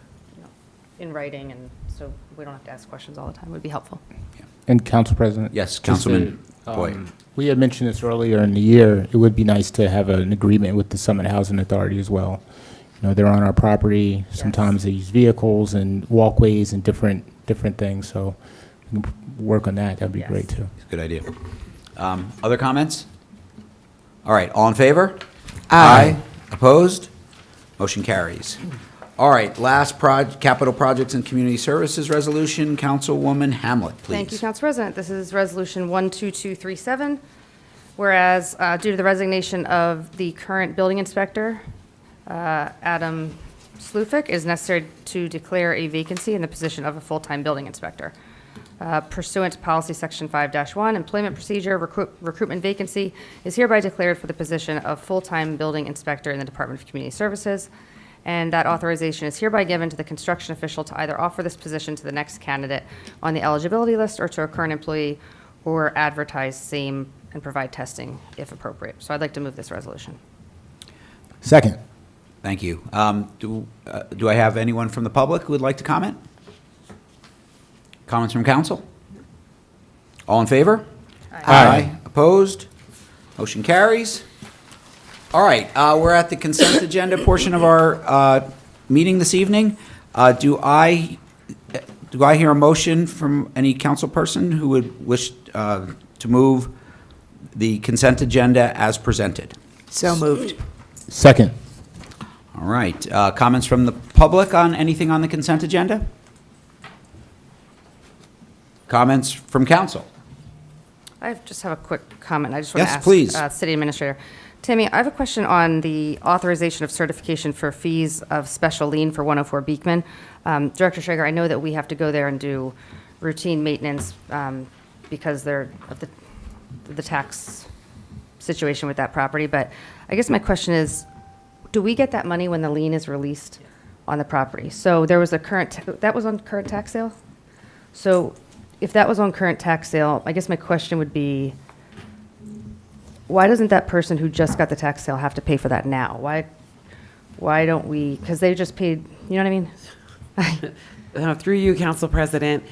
in writing, and so we don't have to ask questions all the time, would be helpful. And Council President? Yes, just to, Councilman Boyd. We had mentioned this earlier in the year. It would be nice to have an agreement with the Summit Housing Authority as well. They're on our property. Sometimes they use vehicles and walkways and different things. So we can work on that. That'd be Yes. great too. Good idea. Other comments? All right, all in favor? Aye. Opposed? Motion carries. All right, last capital projects and community services resolution, Councilwoman Hamlet, please. Thank you, Council President. This is Resolution 12237, whereas due to the resignation of the current building inspector, Adam Slufik, is necessary to declare a vacancy in the position of a full-time building inspector. Pursuant to Policy Section 5-1, Employment Procedure, Recruitment Vacancy is hereby declared for the position of full-time building inspector in the Department of Community Services, and that authorization is hereby given to the construction official to either offer this position to the next candidate on the eligibility list or to a current employee, or advertise same and provide testing if appropriate. So I'd like to move this resolution. Second. Thank you. Do I have anyone from the public who would like to comment? Comments from council? All in favor? Aye. Opposed? Motion carries. All right, we're at the consent agenda portion of our meeting this evening. Do I hear a motion from any council person who would wish to move the consent agenda as presented? So moved. Second. All right, comments from the public on anything on the consent agenda? Comments from council? Just have a quick comment. I just want to Yes, ask. please. City Administrator. Tammy, I have a question on the authorization of certification for fees of special lien for 104 Beekman. Director Schrager, I know that we have to go there and do routine maintenance because they're of the tax situation with that property, but I guess my question is, do we get that money when the lien is released on the property? So there was that was on current tax sale? So if that was on current tax sale, I guess my question would be, why doesn't that person who just got the tax sale have to pay for that now? Why don't we, because they just paid, you know what I mean? Through you, Council President,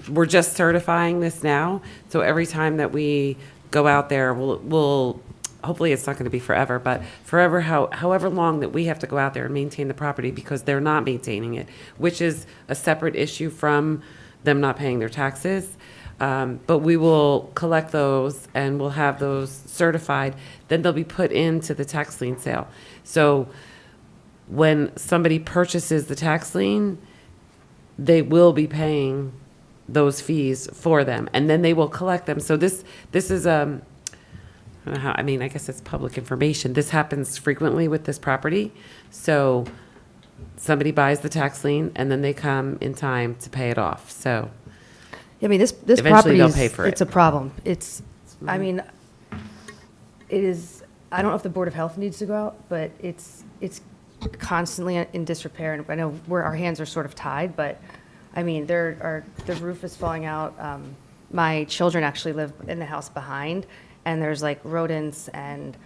we're just certifying this now. So every time that we go out there, we'll hopefully it's not going to be forever, but forever, however long that we have to go out there and maintain the property because they're not maintaining it, which is a separate issue from them not paying their taxes. But we will collect those and we'll have those certified. Then they'll be put into the tax lien sale. So when somebody purchases the tax lien, they will be paying those fees for them, and then they will collect them. So this is I don't know how, I mean, I guess it's public information. This happens frequently with this property. So somebody buys the tax lien and then they come in time to pay it off. So I mean, this Eventually property they'll is, pay for it's it. a problem. I mean, it is, I don't know if the Board of Health needs to go out, but it's constantly in disrepair, and I know our hands are sort of tied, but, I mean, the roof is falling out. My children actually live in the house behind, and there's like rodents, and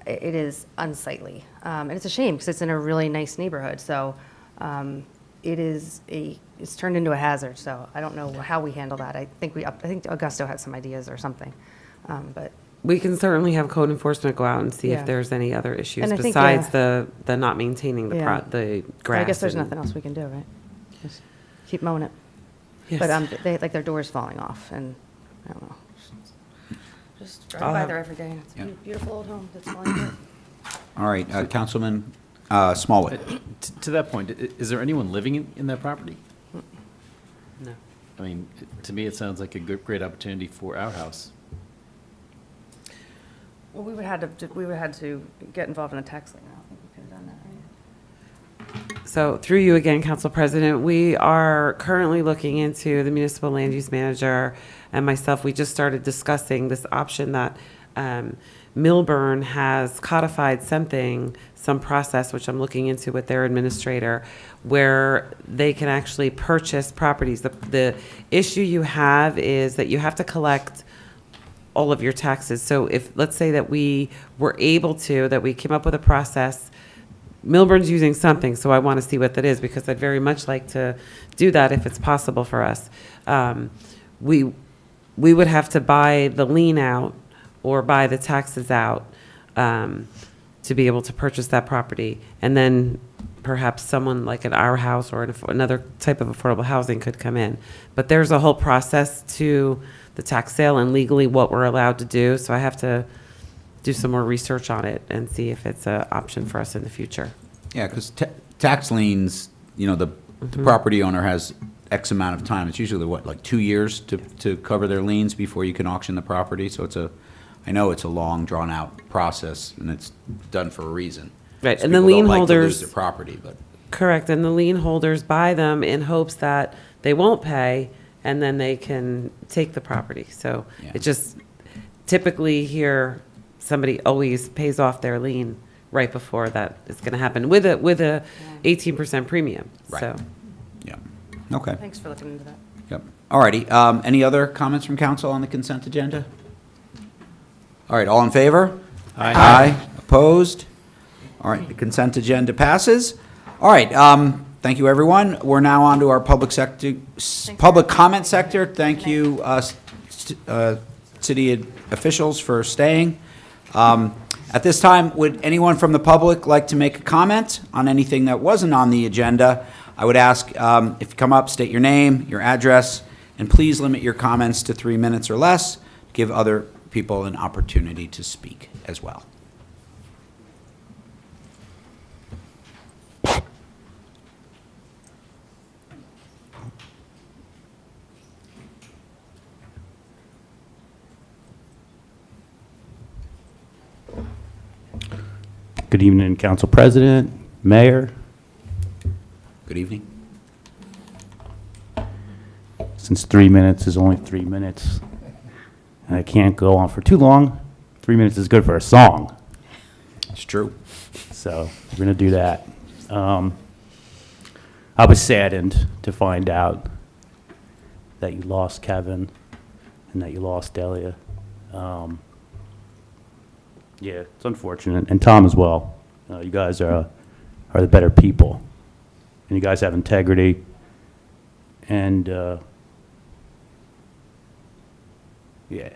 it is unsightly. And it's a shame, because it's in a really nice neighborhood, so it's turned into a hazard, so I don't know how we handle that. I think Augusto has some ideas or something, but. we can certainly have code enforcement go out and see Yeah. if there's any other issues And I think, besides the not maintaining the Yeah. the grass. I guess there's and- nothing else we can do, right? Just keep mowing it. Yes. But their door's falling off, and I don't know. Just drive I'll by have- there every day, and it's a Yeah. beautiful old home that's falling apart. All right, Councilman Smallwood. To that point, is there anyone living in that property? No. I mean, to me, it sounds like a great opportunity for our house. Well, we would have to get involved in a tax lien. I don't think we could have done that, right? So through you again, Council President, we are currently looking into, the municipal land use manager and myself, we just started discussing this option that Milburn has codified some process, which I'm looking into with their administrator, where they can actually purchase properties. The issue you have is that you have to collect all of your taxes. So if, let's say that we were able to, that we came up with a process, Milburn's using something, so I want to see what that is, because I'd very much like to do that if it's possible for us. We would have to buy the lien out or buy the taxes out to be able to purchase that property. And then perhaps someone like at our house or another type of affordable housing could come in. But there's a whole process to the tax sale and legally what we're allowed to do. So I have to do some more research on it and see if it's an option for us in the future. Yeah, because tax liens, the property owner has X amount of time. It's usually, like 2 years to cover their liens before you can auction the property. So I know it's a long, drawn-out process, and it's done for a reason. Right, So and the people don't lien like to lose holders. their property, but. Correct, and the lien holders buy them in hopes that they won't pay, and then they can take the property. So Yeah. it just, typically here, somebody always pays off their lien right before that is gonna happen, with a 18% premium, Right. so. Yeah, okay, Thanks for looking into that. yep. All righty, any other comments from council on the consent agenda? All right, all in favor? Aye. Opposed? All right, the consent agenda passes. All right, thank you, everyone. We're now on to our public comment sector. Thank you, city officials, for staying. At this time, would anyone from the public like to make a comment on anything that wasn't on the agenda? I would ask, if you come up, state your name, your address, and please limit your comments to 3 minutes or less. Give other people an opportunity to speak as well. Good evening, Council President, Mayor. Good evening. Since 3 minutes is only 3 minutes, and I can't go on for too long, 3 minutes is good for a song. It's true. So we're going to do that. I was saddened to find out that you lost Kevin and that you lost Delia. Yeah, it's unfortunate, and Tom as well. You guys are the better people, and you guys have integrity, and yeah.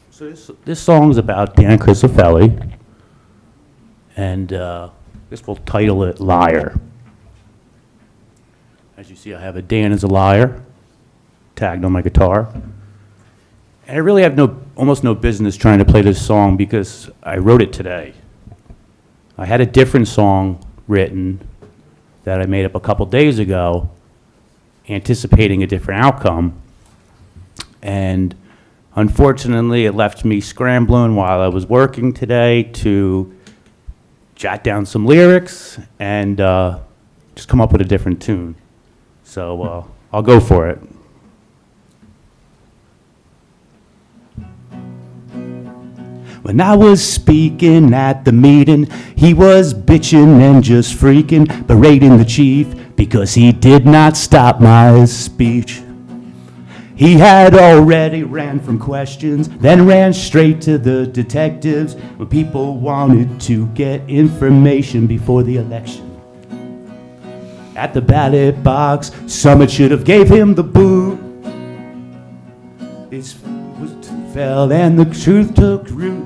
So this song's about Dan Crisofelli, and this will title it "Liar." As you see, I have a Dan is a liar tagged on my guitar. And I really have almost no business trying to play this song because I wrote it today. I had a different song written that I made up a couple days ago, anticipating a different outcome. And unfortunately, it left me scrambling while I was working today to jot down some lyrics and just come up with a different tune. So I'll go for it. When I was speaking at the meeting, he was bitching and just freaking, berating the chief because he did not stop my speech. He had already ran from questions, then ran straight to the detectives when people wanted to get information before the election. At the ballot box, Summit should have gave him the boot. His fell and the truth took root.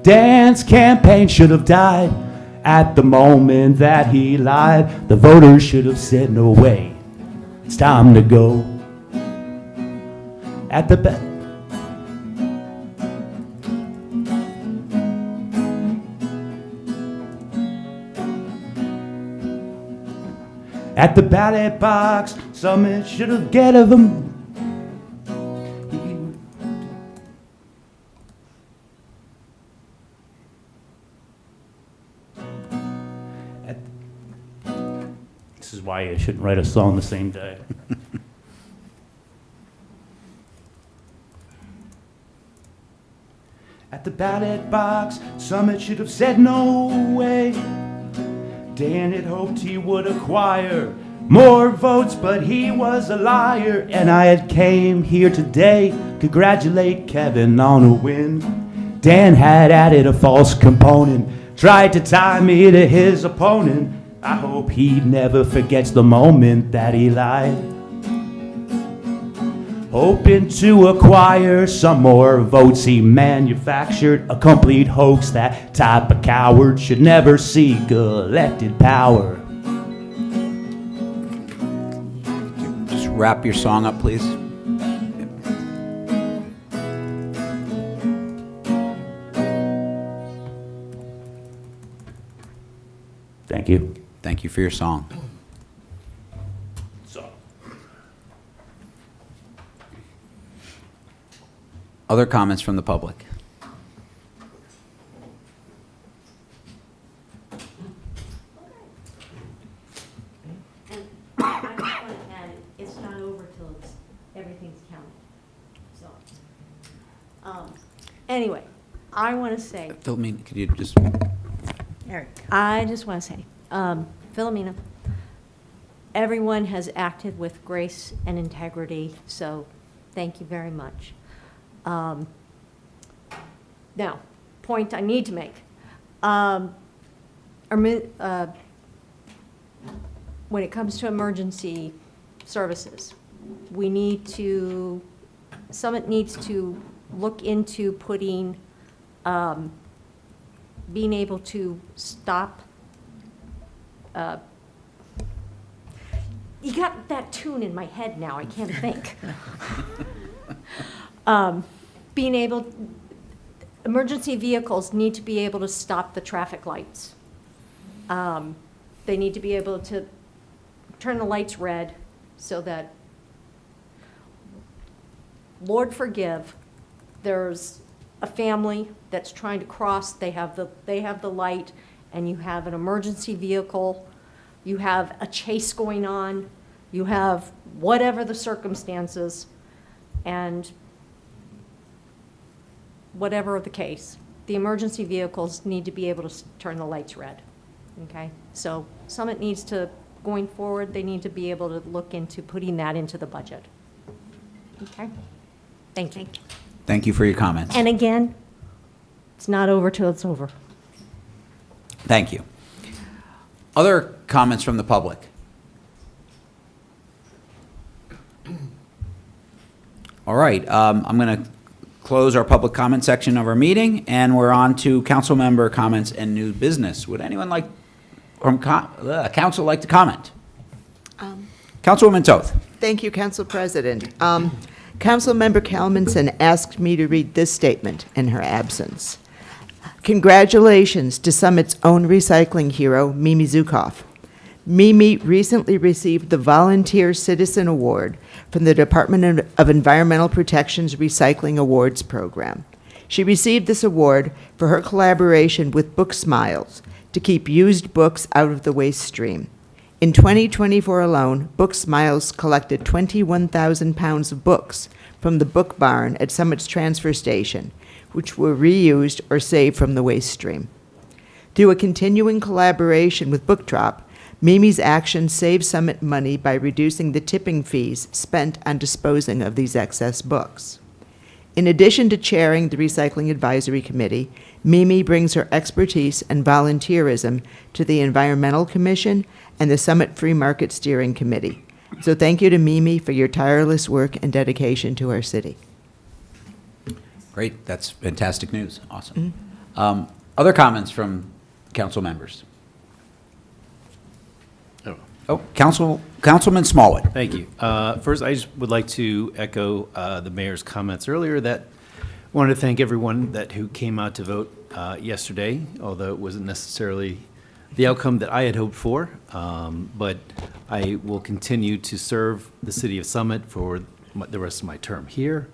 Dan's campaign should have died at the moment that he lied. The voters should have said, no way, it's time to go. At the At the ballot box, Summit should have given him. Hawaii. I shouldn't write a song the same day. At the ballot box, Summit should have said no way. Dan had hoped he would acquire more votes, but he was a liar. And I had came here today, congratulate Kevin on a win. Dan had added a false component, tried to tie me to his opponent. I hope he never forgets the moment that he lied. Hoping to acquire some more votes, he manufactured a complete hoax. That type of coward should never seek elected power. Just wrap your song up, please. Thank you. Thank you for your song. So. Other comments from the public? And I just want to add, it's not over till everything's counted. So, anyway, I want to say, Philomena, could you just, Eric. I just want to say, Philomena, everyone has acted with grace and integrity, so thank you very much. Now, point I need to make. When it comes to emergency services, we need to, Summit needs to look into putting, being able to stop. You got that tune in my head now, I can't think. Being able, emergency vehicles need to be able to stop the traffic lights. They need to be able to turn the lights red so that, Lord forgive, there's a family that's trying to cross, they have the light, and you have an emergency vehicle, you have a chase going on, you have whatever the circumstances, and whatever the case, the emergency vehicles need to be able to turn the lights red, okay? So Summit needs to, going forward, they need to be able to look into putting that into the budget. Okay? Thank you. thank you for your comments. And again, it's not over till it's over. Thank you. Other comments from the public? All right, I'm going to close our public comment section of our meeting, and we're on to council member comments and new business. Would anyone like, from council like to comment? Councilwoman Toth. Thank you, Council President. Councilmember Comments asked me to read this statement in her absence. Congratulations to Summit's own recycling hero, Mimi Zukoff. Mimi recently received the Volunteer Citizen Award from the Department of Environmental Protection's Recycling Awards program. She received this award for her collaboration with Book Smiles to keep used books out of the waste stream. In 2024 alone, Book Smiles collected 21,000 pounds of books from the book barn at Summit's transfer station, which were reused or saved from the waste stream. Through a continuing collaboration with Book Drop, Mimi's action saves Summit money by reducing the tipping fees spent on disposing of these excess books. In addition to chairing the Recycling Advisory Committee, Mimi brings her expertise and volunteerism to the Environmental Commission and the Summit Free Market Steering Committee. So thank you to Mimi for your tireless work and dedication to our city. Great, that's fantastic news. Awesome. Other comments from council members? Oh, Councilman Smallwood. Thank you. First, I just would like to echo the mayor's comments earlier that I wanted to thank everyone who came out to vote yesterday, although it wasn't necessarily the outcome that I had hoped for. But I will continue to serve the city of Summit for the rest of my term here,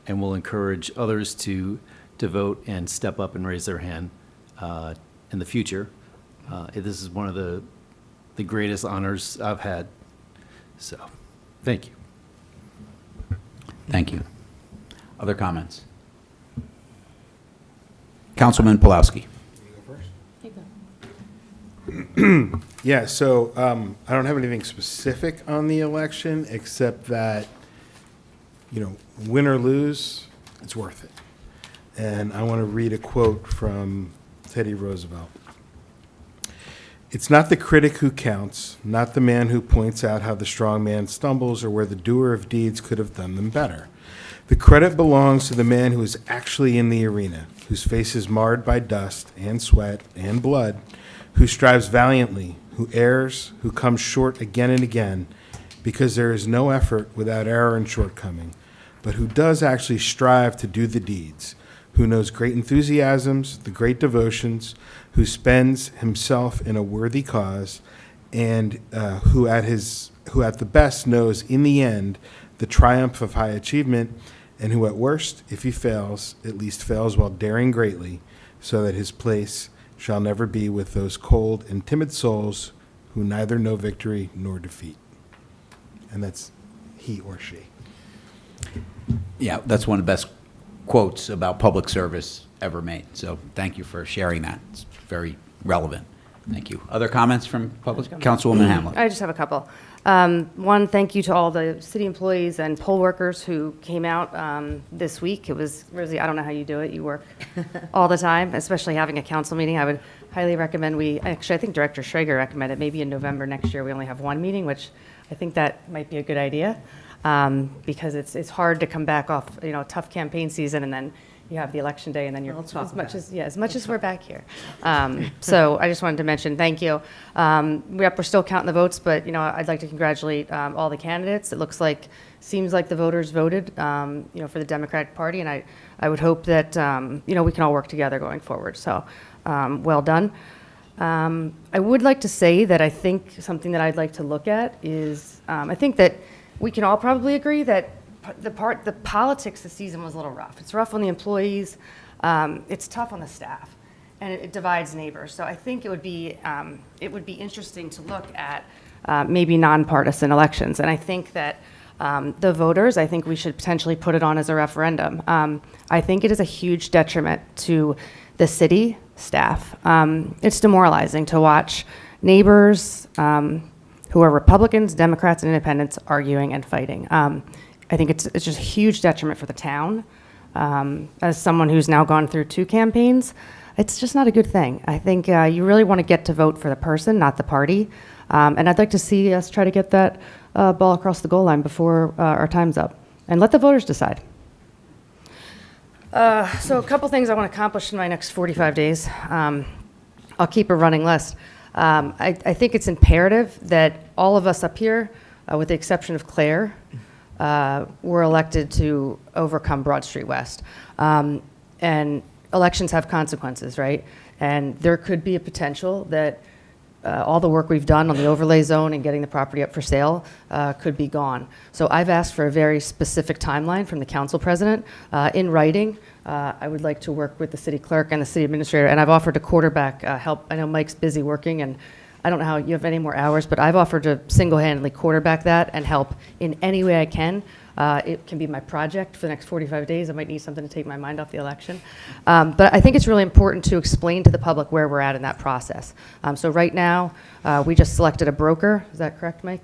and will encourage others to vote and step up and raise their hand in the future. This is one of the the greatest honors I've had. So, thank you. Thank you. Other comments? Councilman Pulowski. Yeah, so I don't have anything specific on the election, except that, win or lose, it's worth it. And I want to read a quote from Teddy Roosevelt. It's not the critic who counts, not the man who points out how the strong man stumbles or where the doer of deeds could have done them better. The credit belongs to the man who is actually in the arena, whose face is marred by dust and sweat and blood, who strives valiantly, who errs, who comes short again and again, because there is no effort without error and shortcoming, but who does actually strive to do the deeds, who knows great enthusiasms, the great devotions, who spends himself in a worthy cause, and who at the best knows in the end the triumph of high achievement, and who at worst, if he fails, at least fails while daring greatly, so that his place shall never be with those cold and timid souls who neither know victory nor defeat. And that's he or she. Yeah, that's one of the best quotes about public service ever made. So thank you for sharing that. It's very relevant. Thank you. Other comments from public? Councilwoman Hamlet. I just have a couple. One, thank you to all the city employees and poll workers who came out this week. It was, Rosie, I don't know how you do it. You work all the time, especially having a council meeting. I would highly recommend I think Director Schrager recommended maybe in November next year we only have one meeting, which I think that might be a good idea because it's hard to come back off, a tough campaign season and then you have the election day, and then you're as much as we're back here. So I just wanted to mention thank you. We're still counting the votes, but I'd like to congratulate all the candidates. It seems like the voters voted, for the Democratic Party, and I would hope that we can all work together going forward. So well done. I would like to say that I think something that I'd like to look at is I think that we can all probably agree that the politics this season was a little rough. It's rough on the employees. It's tough on the staff, and it divides neighbors. So I think it would be interesting to look at maybe nonpartisan elections. And I think that the voters, I think we should potentially put it on as a referendum. I think it is a huge detriment to the city staff. It's demoralizing to watch neighbors who are Republicans, Democrats, and independents arguing and fighting. I think it's just a huge detriment for the town. As someone who's now gone through 2 campaigns, it's just not a good thing. I think you really want to get to vote for the person, not the party. And I'd like to see us try to get that ball across the goal line before our time's up. And let the voters decide. So a couple things I want to accomplish in my next 45 days. I'll keep a running list. I think it's imperative that all of us up here, with the exception of Claire, were elected to overcome Broad Street West. And elections have consequences, right? And there could be a potential that all the work we've done on the overlay zone and getting the property up for sale could be gone. So I've asked for a very specific timeline from the council president in writing. I would like to work with the city clerk and the city administrator, and I've offered to quarterback help. I know Mike's busy working, and I don't know how you have any more hours, but I've offered to single-handedly quarterback that and help in any way I can. It can be my project for the next 45 days. I might need something to take my mind off the election. But I think it's really important to explain to the public where we're at in that process. So right now, we just selected a broker. Is that correct, Mike?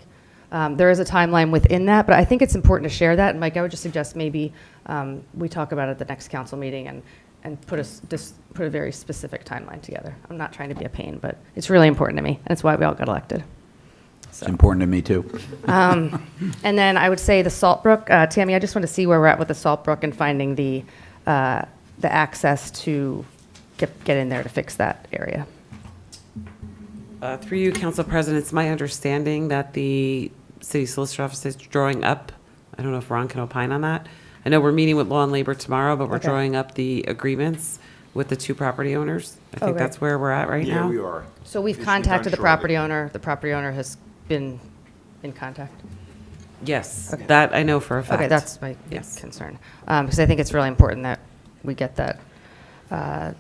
There is a timeline within that, but I think it's important to share that. And Mike, I would just suggest maybe we talk about it at the next council meeting and put a very specific timeline together. I'm not trying to be a pain, but it's really important to me, and it's why we all got elected. It's important to me, too. And then I would say the Saltbrook. Tammy, I just want to see where we're at with the Saltbrook and finding the access to get in there to fix that area. Through you, Council President, it's my understanding that the city solicitor office is drawing up, I don't know if Ron can opine on that. I know we're meeting with Law and Labor tomorrow, but we're Okay. drawing up the agreements with the 2 property owners. I think Okay. that's where we're at right now. Yeah, we are. So we've It's been contacted the done property shortly. owner. The property owner has been in contact. Yes, Okay. that I know for a fact. Okay, that's my Yes. concern. Because I think it's really important that we get that done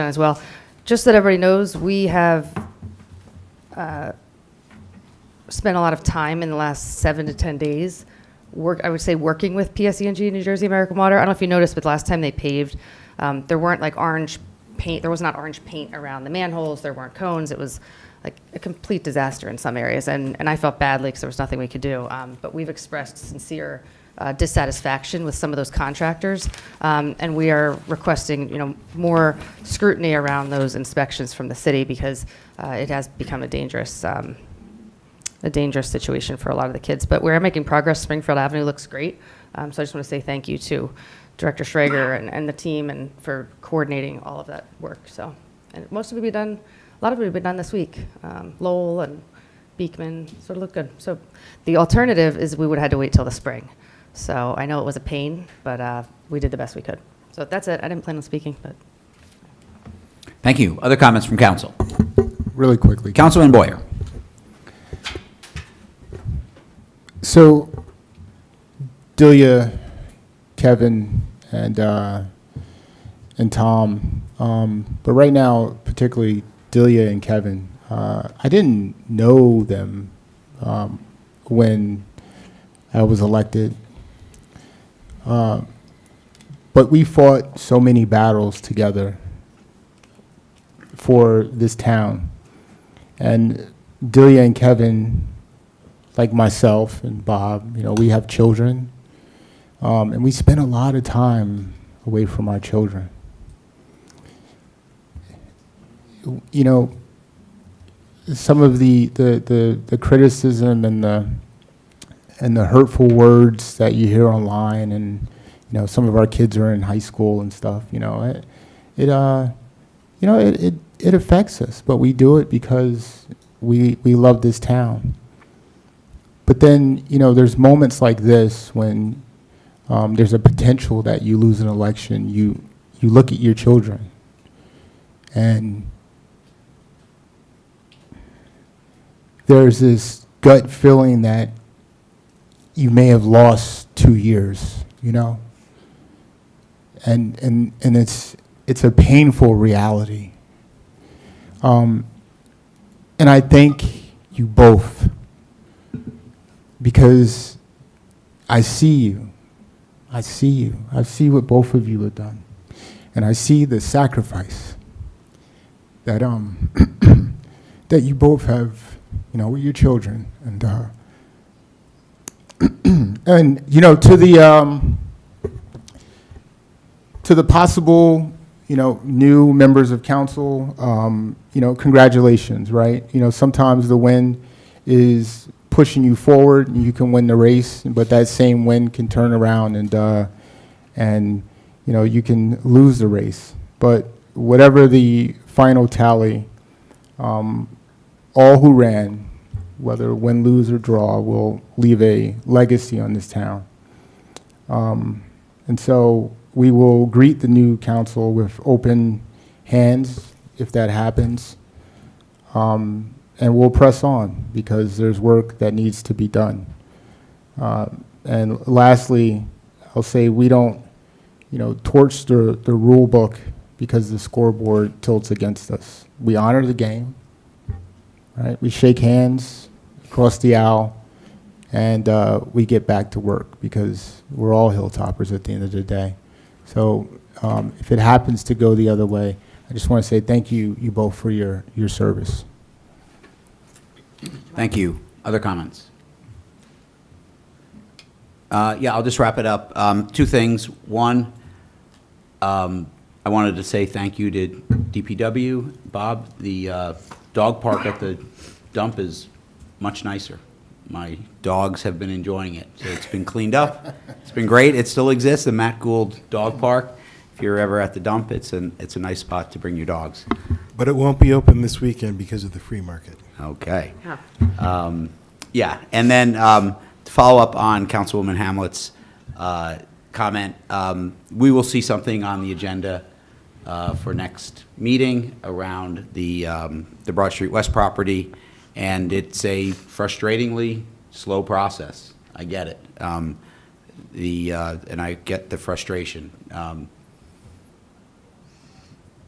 as well. Just that everybody knows, we have spent a lot of time in the last 7 to 10 days, I would say working with PSE&G, New Jersey American Water. I don't know if you noticed, but last time they paved, there weren't like orange paint, there was not orange paint around the manholes, there weren't cones, it was like a complete disaster in some areas, and I felt badly because there was nothing we could do. But we've expressed sincere dissatisfaction with some of those contractors, and we are requesting, more scrutiny around those inspections from the city because it has become a dangerous situation for a lot of the kids. But we're making progress. Springfield Avenue looks great. So I just want to say thank you to Director Schrager and the team and for coordinating all of that work. So, and most of it will be done. A lot of it will be done this week. Lowell and Beekman sort of look good. So the alternative is we would have had to wait till the spring. So I know it was a pain, but we did the best we could. So that's it. I didn't plan on speaking, but. Thank you. Other comments from council? Really quickly. Councilman Boyer. So, Delia, Kevin, and Tom, but right now, particularly Delia and Kevin, I didn't know them when I was elected, but we fought so many battles together for this town, and Delia and Kevin, like myself and Bob, we have children, and we spend a lot of time away from our children. Some of the criticism and the hurtful words that you hear online, and some of our kids are in high school and stuff. It affects us, but we do it because we love this town. But then, there's moments like this when there's a potential that you lose an election. You look at your children, and there's this gut feeling that you may have lost 2 years, and it's a painful reality. And I thank you both, because I see you. I see what both of you have done. And I see the sacrifice that that you both have, with your children. And and to the possible, new members of council, congratulations, right? Sometimes the wind is pushing you forward, and you can win the race, but that same wind can turn around and you can lose the race. But whatever the final tally, all who ran, whether win, lose, or draw, will leave a legacy on this town. And so we will greet the new council with open hands if that happens. And we'll press on because there's work that needs to be done. And lastly, I'll say we don't, torch the rule book because the scoreboard tilts against us. We honor the game, right? We shake hands across the aisle, and we get back to work because we're all hilltoppers at the end of the day. So if it happens to go the other way, I just want to say thank you both for your service. Thank you. Other comments? Yeah, I'll just wrap it up. 2 things. One, I wanted to say thank you to DPW. Bob, the dog park at the dump is much nicer. My dogs have been enjoying it. So it's been cleaned up. It's been great. It still exists, the Matt Gould Dog Park. If you're ever at the dump, it's a nice spot to bring your dogs. But it won't be open this weekend because of the free market. Okay. Yeah, and then to follow up on Councilwoman Hamlet's comment, we will see something on the agenda for next meeting around the Broad Street West property, and it's a frustratingly slow process. I get it. And I get the frustration.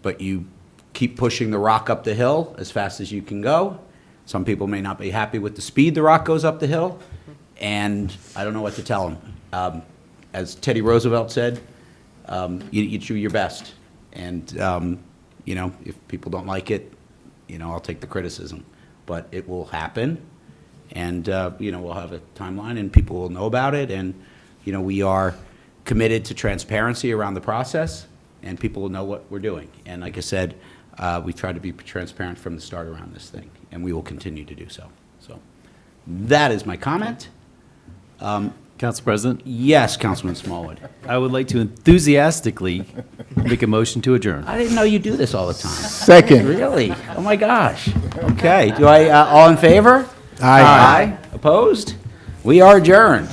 But you keep pushing the rock up the hill as fast as you can go. Some people may not be happy with the speed the rock goes up the hill, and I don't know what to tell them. As Teddy Roosevelt said, you do your best. And, you know, if people don't like it, you know, I'll take the criticism. But it will happen, and, you know, we'll have a timeline, and people will know about it. And, you know, we are committed to transparency around the process, and people will know what we're doing. And like I said, we try to be transparent from the start around this thing, and we will continue to do so. So that is my comment. Council President, Yes, Councilman Smallwood. I would like to enthusiastically make a motion to adjourn. I didn't know you do this all the time. Second. Really? Oh, my gosh. Okay. Do I, all in favor? Aye. Opposed? We are adjourned.